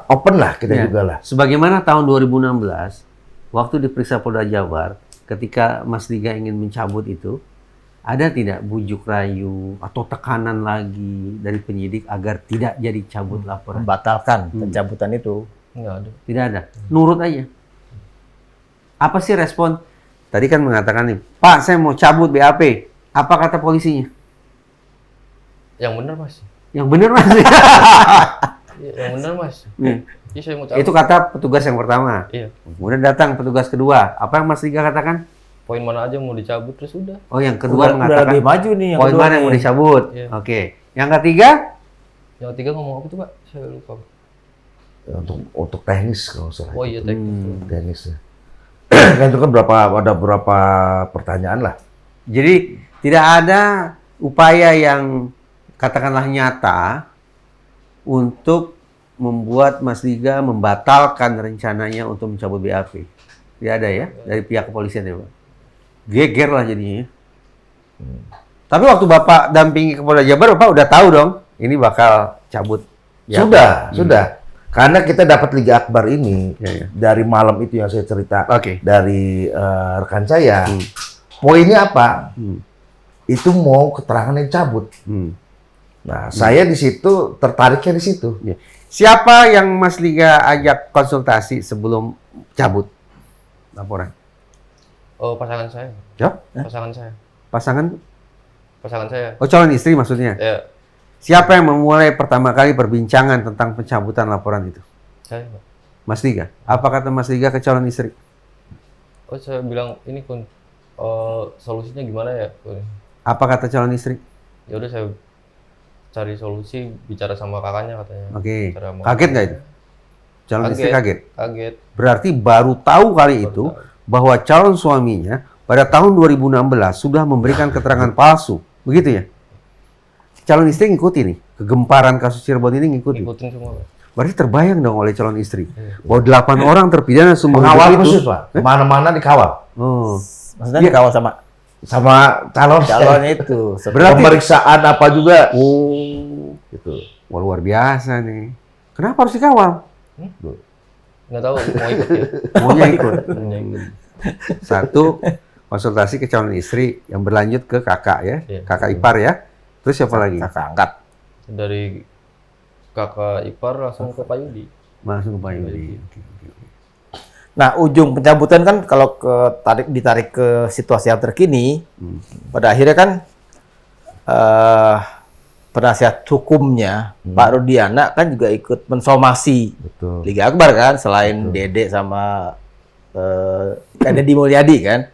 Open lah kita Ya. juga lah. Sebagaimana tahun 2016, waktu diperiksa Polda Jabar, ketika Mas Liga ingin mencabut itu, ada tidak bujuk rayu atau tekanan lagi dari penyidik agar tidak jadi cabut laporan? Membatalkan pencabutan itu. Enggak ada. Tidak ada. Nurut aja. Apa sih respon? Tadi kan mengatakan nih, Pak, saya mau cabut BAP. Apa kata polisinya? Yang benar, Mas. Yang benar Mas. Iya, yang benar, Mas. Nih, Iya, saya mau cabut. itu kata petugas yang pertama. Iya. Kemudian datang petugas kedua. Apa yang Mas Liga katakan? Poin mana aja mau dicabut terus udah. Oh, yang kedua Udah mengatakan lebih maju nih yang poin kedua mana yang nih. mau dicabut. Iya. Oke. Yang ketiga? Yang ketiga ngomong apa tuh, Pak? Saya lupa. Untuk teknis kalau nggak salah. Oh iya, teknik. Teknis ya. Kan itu kan ada berapa pertanyaan lah. Jadi tidak ada upaya yang katakanlah nyata untuk membuat Mas Liga membatalkan rencananya untuk mencabut BAP. Tidak ada ya dari pihak kepolisian ya, Pak. Geger lah jadinya. Tapi waktu Bapak dampingi ke Polda Jabar, Bapak udah tahu dong ini bakal cabut. BAP. Sudah. Karena kita dapat Liga Akbar ini Ya, ya. dari malam itu yang saya cerita Oke. dari rekan saya. poinnya apa? Itu mau keterangan yang cabut. Nah, saya di situ tertariknya di situ. Ya. Siapa yang Mas Liga ajak konsultasi sebelum cabut laporan? Oh, pasangan saya. Ya? Pasangan saya. Pasangan saya. Oh, calon istri maksudnya. Ya, Siapa yang memulai pertama kali perbincangan tentang pencabutan laporan itu? saya. Pak. Mas Liga. Apa kata Mas Liga ke calon istri? Oh, saya bilang ini Kun, solusinya gimana ya? Kun? Apa kata calon istri? Ya udah saya cari solusi, bicara sama kakaknya katanya. Oke. Bicara sama- Kaget nggak itu? Calon istri kaget? Kaget. Berarti baru tahu kali itu bahwa calon suaminya pada tahun 2016 sudah memberikan keterangan palsu. Begitu ya? Calon istri ngikuti nih. Kegemparan kasus Cirebon ini ngikuti. Ikutin semua, Pak. Berarti terbayang dong oleh calon istri. Bahwa 8 orang terpidana semua Mengawal hidup khusus, Pak. Kemana-mana dikawal. Oh. Maksudnya dikawal sama Sama calonnya itu. Berarti- pemeriksaan apa juga. Oh. Gitu. Wah, luar biasa nih. Kenapa harus dikawal? Nggak tahu mau ikut ya. Maunya ikut. Maunya ikut. Satu, konsultasi ke calon istri yang berlanjut ke kakak ya. Iya. Kakak ipar ya. Terus siapa lagi? kakak angkat. Dari kakak ipar langsung ke Pak Yudi. Langsung ke Pak Yudi. Nah, ujung pencabutan kan kalau ditarik ke situasi yang terkini, pada akhirnya kan penasihat hukumnya Pak Rudiana kan juga ikut mensomasi Betul. Liga Akbar kan, selain Dede sama Deddy Mulyadi kan.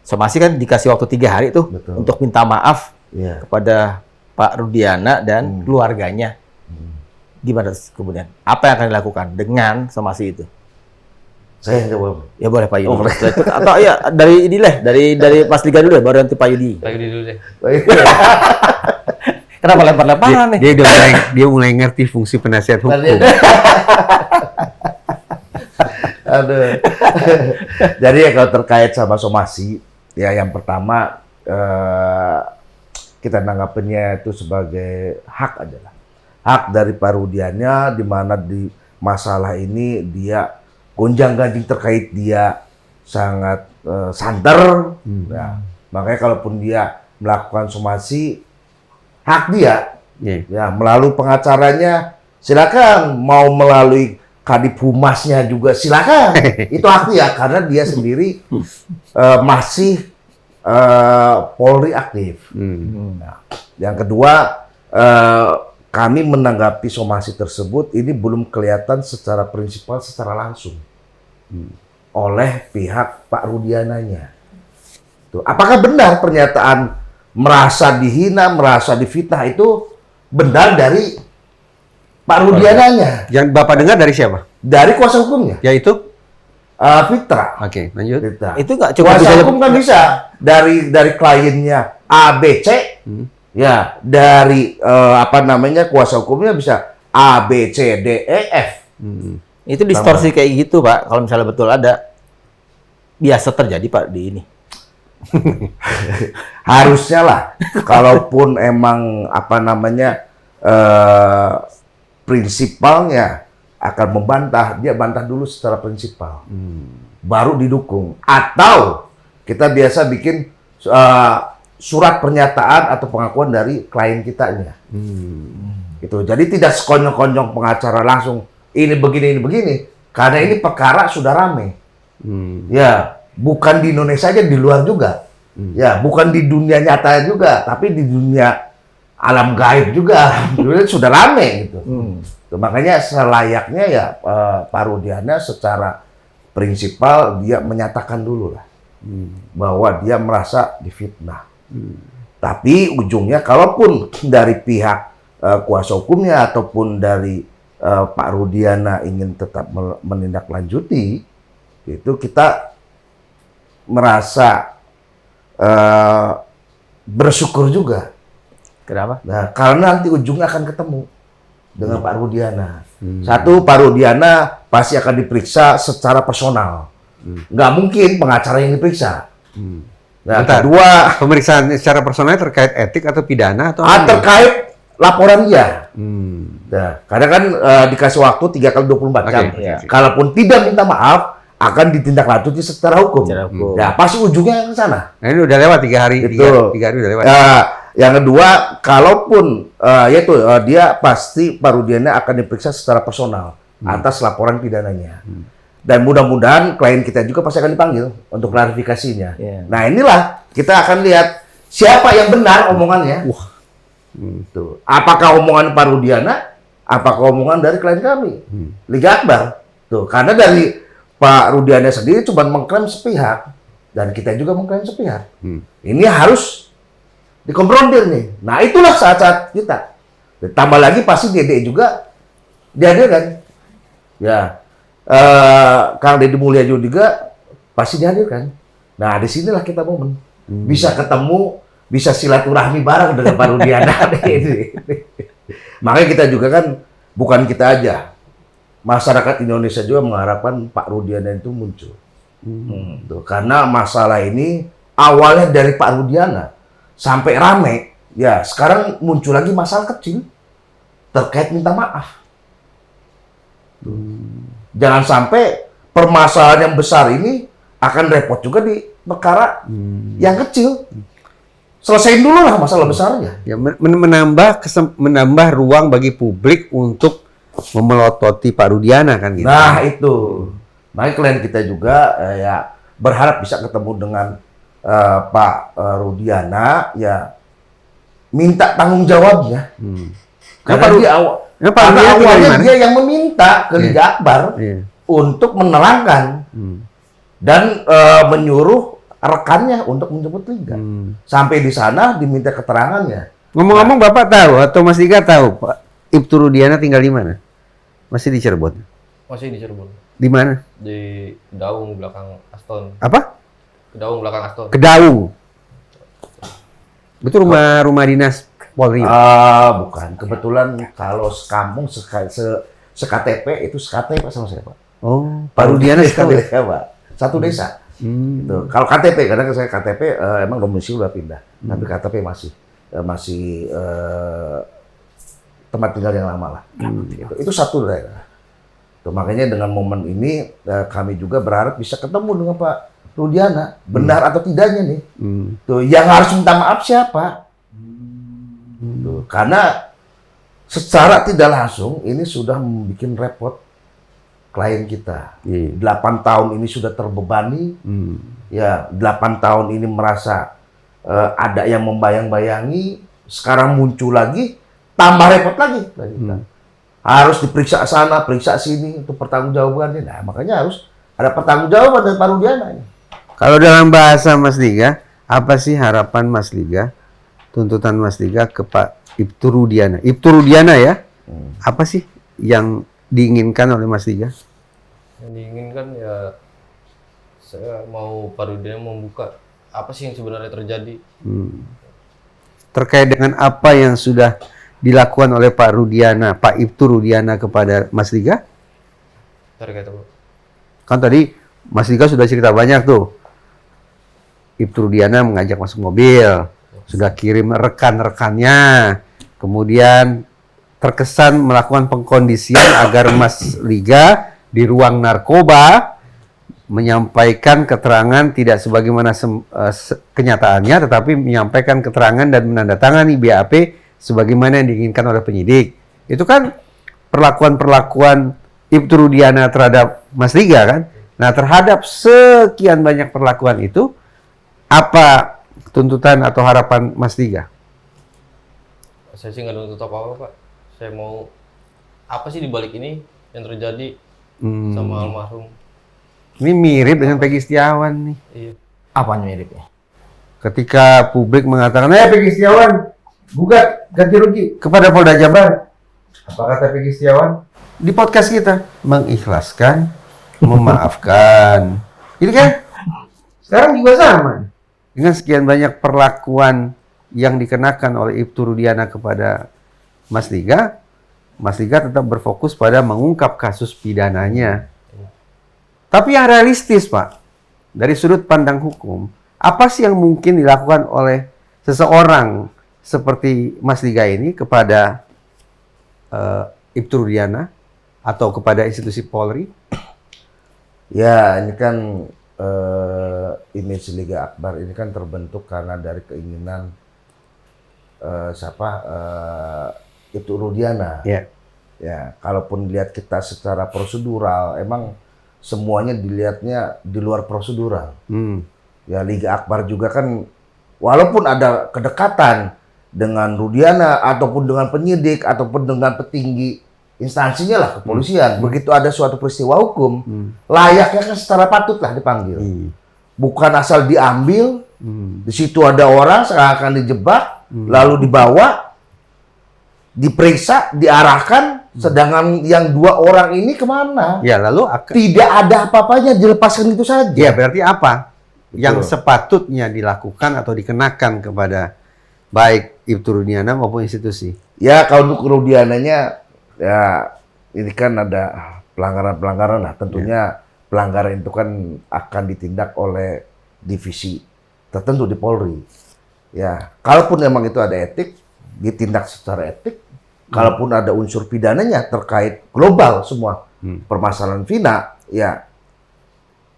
Somasi kan dikasih waktu 3 hari tuh Betul. untuk minta maaf Iya. kepada Pak Rudiana dan keluarganya. Gimana kemudian? Apa yang akan dilakukan dengan somasi itu? Saya jawab. Ya boleh Pak Yudi. Oh, boleh. Setelah itu, atau ya dari inilah, dari Mas Liga dulu ya, baru nanti Pak Yudi. Pak Yudi dulu deh. Kenapa lempar-lemparan nih? Dia mulai ngerti fungsi penasihat hukum. Aduh. Jadi ya kalau terkait sama somasi, ya yang pertama kita nanggapinnya itu sebagai hak adalah hak dari Pak Rudiana, di mana di masalah ini dia gonjang-ganjing terkait dia sangat santer. Nah, makanya kalaupun dia melakukan somasi, hak dia. Iya. Ya, melalui pengacaranya silakan, mau melalui Kadip Humasnya juga silakan. Itu hak dia karena dia sendiri masih Polri aktif. Nah, yang kedua, kami menanggapi somasi tersebut ini belum kelihatan secara prinsipal secara langsung oleh pihak Pak Rudiananya. Tuh, apakah benar pernyataan merasa dihina, merasa difitnah itu benar dari Pak Rudiananya? Yang Bapak dengar dari siapa? Dari kuasa hukumnya, Yaitu? Fitra. Oke, lanjut. Fitra. Itu nggak cuma Kuasa bisa hukum kan bisa dari kliennya ABC, ya dari kuasa hukumnya bisa A B C D E F. itu distorsi kayak gitu Pak. Kalau misalnya betul ada, biasa terjadi Pak di ini. Harusnya lah, kalaupun emang prinsipalnya akan membantah, dia bantah dulu secara prinsipal, baru didukung. Atau kita biasa bikin surat pernyataan atau pengakuan dari klien kitanya. Gitu. Jadi tidak sekonyong-konyong pengacara langsung ini begini, karena ini perkara sudah rame. Ya, bukan di Indonesia aja, di luar juga. Ya, bukan di dunia nyata juga, tapi di dunia alam gaib juga. Sudah rame gitu. Tuh, makanya selayaknya ya Pak Rudiana secara prinsipal dia menyatakan dulu lah bahwa dia merasa difitnah. Tapi ujungnya kalaupun dari pihak kuasa hukumnya ataupun dari Pak Rudiana ingin tetap menindaklanjuti, itu kita merasa bersyukur juga. Kenapa? Nah, karena nanti ujungnya akan ketemu dengan Pak Rudiana. Satu, Pak Rudiana pasti akan diperiksa secara personal. Nggak mungkin pengacara yang diperiksa. Nah, Bentar. kedua, Pemeriksaan secara personal terkait etik atau pidana atau apa? terkait laporan dia. Hmm. Nah, kadang kan dikasih waktu 3 kali 24 jam. Oke, Ya. oke. Kalaupun tidak minta maaf, akan ditindaklanjuti secara hukum. Secara hukum. Ya, pasti ujungnya ke sana. Nah, ini udah lewat 3 hari, Betul. 3 hari udah lewat. Yang kedua, kalaupun dia pasti Pak Rudiana akan diperiksa secara personal atas laporan pidananya. Dan mudah-mudahan klien kita juga pasti akan dipanggil untuk klarifikasinya. Iya. Nah, inilah kita akan lihat siapa yang benar omongannya. Tuh. Apakah omongan Pak Rudiana? Apakah omongan dari klien kami? Liga Akbar. Tuh, karena dari Pak Rudiana sendiri cuma mengklaim sepihak dan kita juga mengklaim sepihak. Ini harus dikonfrontir nih. Nah, itulah saat-saat kita. Tambah lagi pasti Dede juga dihadirkan. Ya, Kang Deddy Mulyadi juga pasti dihadirkan. Nah, disinilah kita momen. Bisa ketemu, bisa silaturahmi bareng dengan Pak Rudiana. Makanya kita juga kan, bukan kita aja. Masyarakat Indonesia juga mengharapkan Pak Rudiana itu muncul. Tuh, karena masalah ini awalnya dari Pak Rudiana sampai rame, ya sekarang muncul lagi masalah kecil terkait minta maaf. Jangan sampai permasalahan yang besar ini akan repot juga di perkara yang kecil. Selesaiin dulu lah masalah besarnya. Ya, menambah ruang bagi publik untuk memelototi Pak Rudiana kan gitu. Nah itu, makanya klien kita juga ya berharap bisa ketemu dengan Pak Rudiana, ya minta tanggung jawabnya. Karena karena awalnya dia yang meminta ke Liga Akbar untuk menerangkan dan menyuruh rekannya untuk menjemput Liga. Sampai di sana diminta keterangannya. Ngomong-ngomong, Bapak tahu atau Mas Liga tahu Pak Ibtu Rudiana tinggal di mana? Masih di Cirebon. Masih di Cirebon. Di mana? Di Kedaung belakang Aston. Apa? Kedaung belakang Aston. Kedaung. Itu rumah dinas Polri. Bukan. Kebetulan kalau sekampung se-KTP itu se-KTP sama saya, Pak. Oh, Pak Rudiana sekali. Ya, Pak. Satu desa. Gitu. Kalau KTP, karena saya KTP emang domisili udah pindah, tapi KTP masih tempat tinggal yang lama lah. Itu satu daerah. Tuh, makanya dengan momen ini kami juga berharap bisa ketemu dengan Pak Rudiana, benar atau tidaknya nih. Tuh, yang harus minta maaf siapa? Tuh, karena secara tidak langsung ini sudah membuat repot klien kita. 8 tahun ini sudah terbebani. Ya, 8 tahun ini merasa ada yang membayang-bayangi, sekarang muncul lagi, tambah repot lagi. Harus diperiksa sana, periksa sini untuk pertanggungjawabannya. Nah, makanya harus ada pertanggungjawaban dari Pak Rudiana. Kalau dalam bahasa Mas Liga, apa sih harapan Mas Liga, tuntutan Mas Liga ke Pak Ibtu Rudiana? Ibtu Rudiana ya? Apa sih yang diinginkan oleh Mas Liga? Yang diinginkan ya, saya mau Pak Rudiana membuka apa sih yang sebenarnya terjadi. Terkait dengan apa yang sudah dilakukan oleh Pak Rudiana, Pak Ibtu Rudiana kepada Mas Liga? Terkait apa? Kan tadi Mas Liga sudah cerita banyak tuh. Ibtu Rudiana mengajak masuk mobil, sudah kirim rekan-rekannya, kemudian terkesan melakukan pengkondisian agar Mas Liga di ruang narkoba menyampaikan keterangan tidak sebagaimana kenyataannya, tetapi menyampaikan keterangan dan menandatangani BAP sebagaimana yang diinginkan oleh penyidik. Itu kan perlakuan-perlakuan Ibtu Rudiana terhadap Mas Liga kan? Nah, terhadap sekian banyak perlakuan itu, apa tuntutan atau harapan Mas Liga? Saya sih nggak nuntut apa-apa, Pak. Saya mau apa sih di balik ini yang terjadi sama almarhum. Ini mirip dengan Peggy Setiawan nih. Iya. Apanya miripnya? Ketika publik mengatakan, Peggy Setiawan gugat ganti rugi kepada Polda Jabar. Apa kata Peggy Setiawan? Di podcast kita, mengikhlaskan, memaafkan. Ini kan sekarang juga sama. Dengan sekian banyak perlakuan yang dikenakan oleh Ibtu Rudiana kepada Mas Liga tetap berfokus pada mengungkap kasus pidananya. Tapi yang realistis, Pak, dari sudut pandang hukum, apa sih yang mungkin dilakukan oleh seseorang seperti Mas Liga ini kepada Ibtu Rudiana atau kepada institusi Polri? Ya, ini kan image Liga Akbar ini kan terbentuk karena dari keinginan itu Rudiana. Ya. Ya, kalaupun lihat kita secara prosedural, emang semuanya dilihatnya di luar prosedural. Ya, Liga Akbar juga kan, walaupun ada kedekatan dengan Rudiana, ataupun dengan penyidik, ataupun dengan petinggi instansinya lah, kepolisian. Begitu ada suatu peristiwa hukum, layaknya kan secara patut lah dipanggil. Bukan asal diambil, di situ ada orang seakan dijebak, lalu dibawa, diperiksa, diarahkan, sedangkan yang 2 orang ini kemana? Ya, lalu Tidak ada apa-apanya, dilepaskan itu saja. ya berarti apa yang sepatutnya dilakukan atau dikenakan kepada baik Ibtu Rudiana maupun institusi? Ya, kalau untuk Rudiananya, ya ini kan ada pelanggaran-pelanggaran lah. Tentunya pelanggaran itu kan akan ditindak oleh divisi tertentu di Polri. Ya, kalaupun memang itu ada etik, ditindak secara etik. Kalaupun ada unsur pidananya terkait global semua permasalahan Vina, ya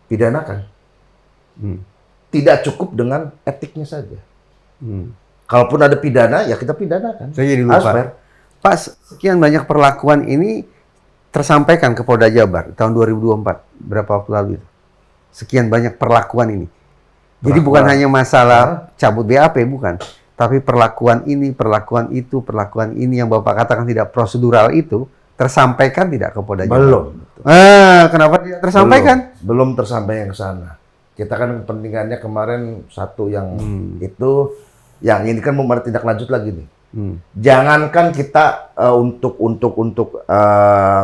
pidanakan. Tidak cukup dengan etiknya saja. Kalaupun ada pidana, ya kita pidanakan. Saya jadi Harus lupa. fair. Pak, sekian banyak perlakuan ini tersampaikan ke Polda Jabar tahun 2024. Berapa waktu lalu itu? Sekian banyak perlakuan ini. Jadi bukan hanya masalah cabut BAP, bukan. Tapi perlakuan ini, perlakuan itu, perlakuan ini yang Bapak katakan tidak prosedural itu tersampaikan tidak ke Polda Jabar? Belum. Kenapa tidak tersampaikan? Belum tersampaikan ke sana. Kita kan kepentingannya kemarin satu yang itu, yang ini kan mau tindak lanjut lagi nih. Jangankan kita untuk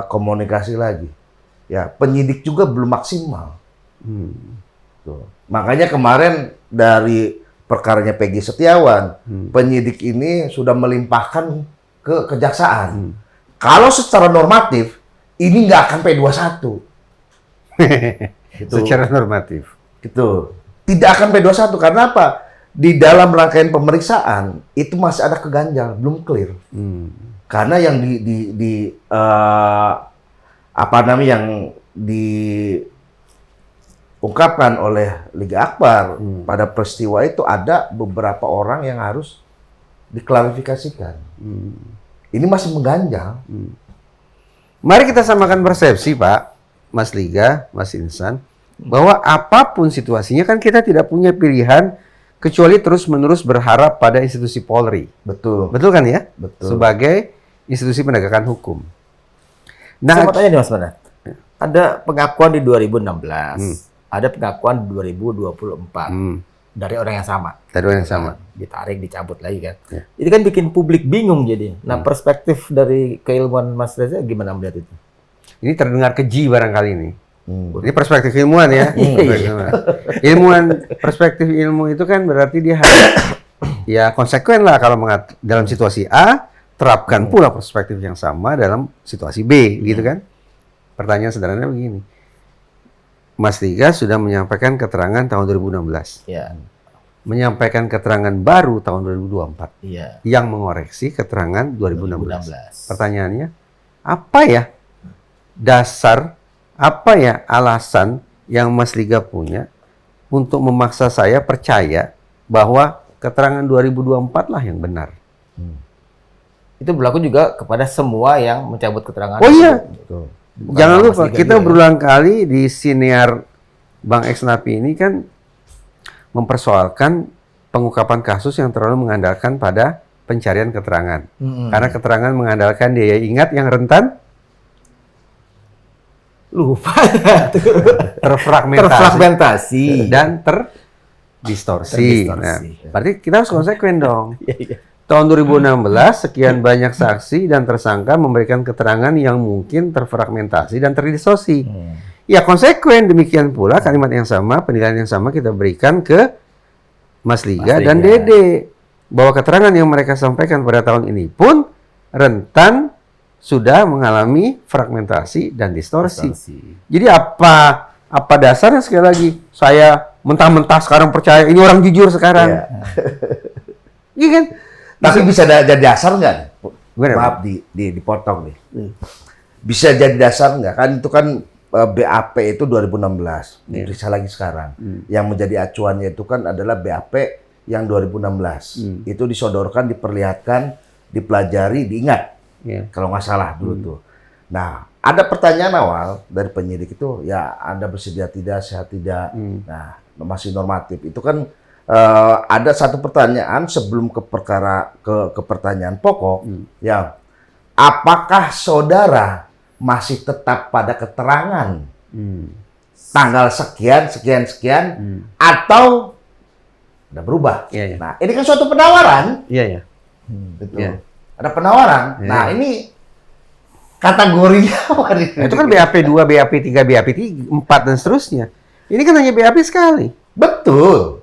komunikasi lagi, ya penyidik juga belum maksimal. Tuh. Makanya kemarin dari perkaranya Peggy Setiawan, penyidik ini sudah melimpahkan ke kejaksaan. Kalau secara normatif ini nggak akan P21. Gitu. Secara normatif. Gitu. Tidak akan P21 karena apa? Di dalam rangkaian pemeriksaan itu masih ada keganjal, belum clear. Karena yang yang diungkapkan oleh Liga Akbar pada peristiwa itu ada beberapa orang yang harus diklarifikasikan. Ini masih mengganjal. Mari kita samakan persepsi, Pak, Mas Liga, Mas Insan, bahwa apapun situasinya kan kita tidak punya pilihan kecuali terus-menerus berharap pada institusi Polri. Betul. Betul kan ya? Betul. Sebagai institusi penegakan hukum. Saya Nah, mau tanya nih Mas Bernard. Ada pengakuan di 2016, ada pengakuan di 2024 dari orang yang sama. dari orang yang sama. Ditarik, dicabut lagi kan. Itu kan bikin publik bingung jadi. Nah, perspektif dari keilmuan Mas Reza gimana melihat itu? Ini terdengar keji barangkali ini. Ini perspektif ilmuwan ya. Perspektif ilmu itu kan berarti dia harus ya konsekuen lah kalau dalam situasi A, terapkan pula perspektif yang sama dalam situasi B, gitu kan. Pertanyaan sederhananya begini. Mas Liga sudah menyampaikan keterangan tahun 2016. Iya. Menyampaikan keterangan baru tahun 2024 Iya. yang mengoreksi keterangan 2016. 2016. Pertanyaannya, apa ya dasar, apa ya alasan yang Mas Liga punya untuk memaksa saya percaya bahwa keterangan 2024 lah yang benar? Itu berlaku juga kepada semua yang mencabut keterangan. Oh iya. Betul. Bukan Jangan Mas lupa, Liga kita juga, ya. berulang kali di siniar Bang Eksnapi ini kan mempersoalkan pengungkapan kasus yang terlalu mengandalkan pada pencarian keterangan. Karena keterangan mengandalkan daya ingat yang rentan Lupa. terfragmentasi dan terdistorsi. Nah, berarti kita harus konsekuen dong. Tahun 2016, sekian banyak saksi dan tersangka memberikan keterangan yang mungkin terfragmentasi dan terdistorsi. Ya konsekuen, demikian pula kalimat yang sama, penilaian yang sama kita berikan ke Mas Liga dan Dede. Bahwa keterangan yang mereka sampaikan pada tahun ini pun rentan sudah mengalami fragmentasi dan distorsi. Jadi apa dasarnya sekali lagi saya mentah-mentah sekarang percaya ini orang jujur sekarang? Iya kan? Tapi bisa jadi dasar nggak? Gimana, Maaf dipotong nih. Bisa jadi dasar nggak? Kan itu kan BAP itu 2016, diperiksa lagi sekarang. Yang menjadi acuannya itu kan adalah BAP yang 2016. Itu disodorkan, diperlihatkan, dipelajari, diingat. Kalau nggak salah dulu tuh. Nah, ada pertanyaan awal dari penyidik itu, ya Anda bersedia tidak, sehat tidak. Nah, masih normatif. Itu kan ada satu pertanyaan sebelum ke pertanyaan pokok, ya apakah saudara masih tetap pada keterangan tanggal sekian, atau udah berubah? Nah, ini kan suatu penawaran. Betul. Ada penawaran. Nah, ini kategorinya apa nih? Nah, itu kan BAP 2, BAP 3, BAP 4 dan seterusnya. Ini kan hanya BAP sekali. Betul.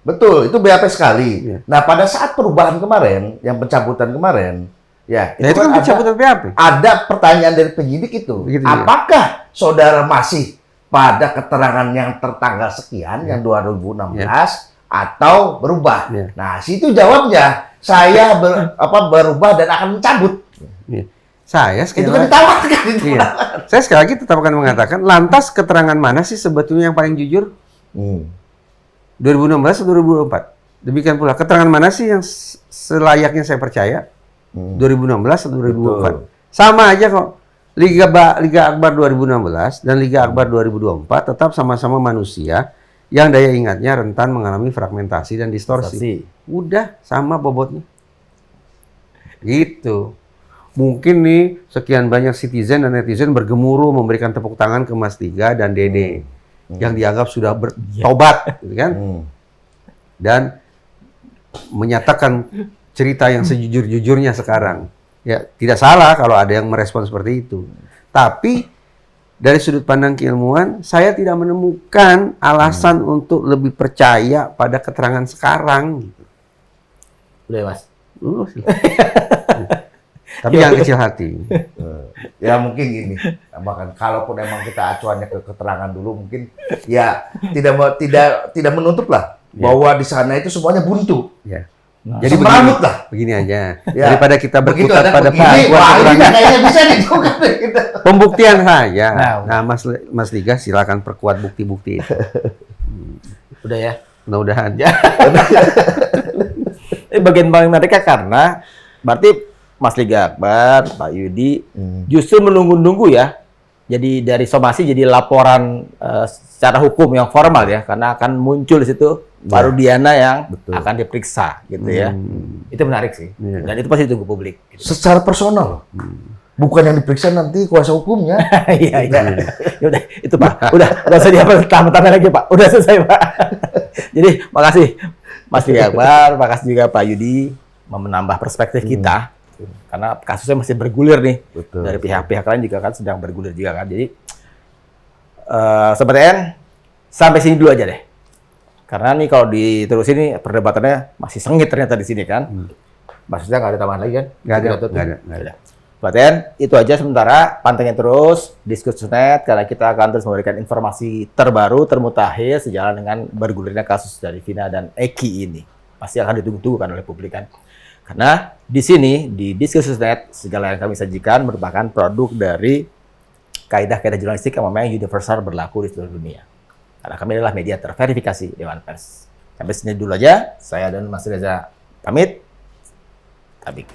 Betul, itu BAP sekali. Nah, pada saat perubahan kemarin, yang pencabutan kemarin, ya, itu kan pencabutan BAP. Ada pertanyaan dari penyidik itu. Begitu, apakah saudara masih pada keterangan yang tertanggal sekian, yang 2016, atau berubah? Nah, situ jawabnya, saya berubah dan akan mencabut. Saya sekali itu kan ditawarkan. Saya sekali lagi tetap akan mengatakan, lantas keterangan mana sih sebetulnya yang paling jujur? 2016 atau 2024? Demikian pula, keterangan mana sih yang selayaknya saya percaya? 2016 atau 2024? Sama aja kok. Liga Akbar 2016 dan Liga Akbar 2024 tetap sama-sama manusia yang daya ingatnya rentan mengalami fragmentasi dan distorsi. Udah, sama bobotnya. Gitu. Mungkin nih sekian banyak citizen dan netizen bergemuruh memberikan tepuk tangan ke Mas Tiga dan Dede yang dianggap sudah bertobat, gitu kan? Dan menyatakan cerita yang sejujur-jujurnya sekarang. Ya, tidak salah kalau ada yang merespon seperti itu. Tapi dari sudut pandang keilmuan, saya tidak menemukan alasan untuk lebih percaya pada keterangan sekarang. Udah ya, Mas. Tapi yang kecil hati. Ya mungkin gini, bahkan kalaupun emang kita acuannya ke keterangan dulu, mungkin ya tidak menutup lah bahwa di sana itu semuanya buntu. Nah, jadi begini, lah. Begini aja. Daripada kita berkutat pada kayaknya bisa ditukar. Pembuktian saja. Nah, Mas Liga silakan perkuat bukti-bukti itu. Udah ya. Mudah-mudahan. Bagian paling menariknya karena berarti Mas Liga Akbar, Pak Yudi justru menunggu-nunggu ya. Jadi dari somasi jadi laporan secara hukum yang formal ya, karena akan muncul di situ baru Diana yang akan diperiksa gitu ya. Itu menarik sih. Dan itu pasti ditunggu publik. Gitu. Secara personal. Bukan yang diperiksa nanti kuasa hukumnya. Iya. Udah, itu Pak. Udah, nggak usah diapa-apa lagi Pak. Udah selesai Pak. Jadi makasih Mas Liga Akbar, makasih juga Pak Yudi menambah perspektif kita. Karena kasusnya masih bergulir nih. Dari pihak-pihak lain juga kan sedang bergulir juga kan. Jadi Sobat EN, sampai sini dulu aja deh. Karena nih kalau diterusin nih perdebatannya masih sengit ternyata di sini kan. Maksudnya nggak ada tambahan lagi kan? Nggak ada. Sobat EN, itu aja sementara. Pantengin terus Diskus.net karena kita akan terus memberikan informasi terbaru, termutakhir sejalan dengan bergulirnya kasus dari Vina dan Eki ini. Pasti akan ditunggu-tunggu kan oleh publik kan. Karena di sini, di Diskus.net, segala yang kami sajikan merupakan produk dari kaidah-kaidah jurnalistik yang memang universal berlaku di seluruh dunia. Karena kami adalah media terverifikasi Dewan Pers. Sampai sini dulu aja, saya dan Mas Reza pamit. Tabik.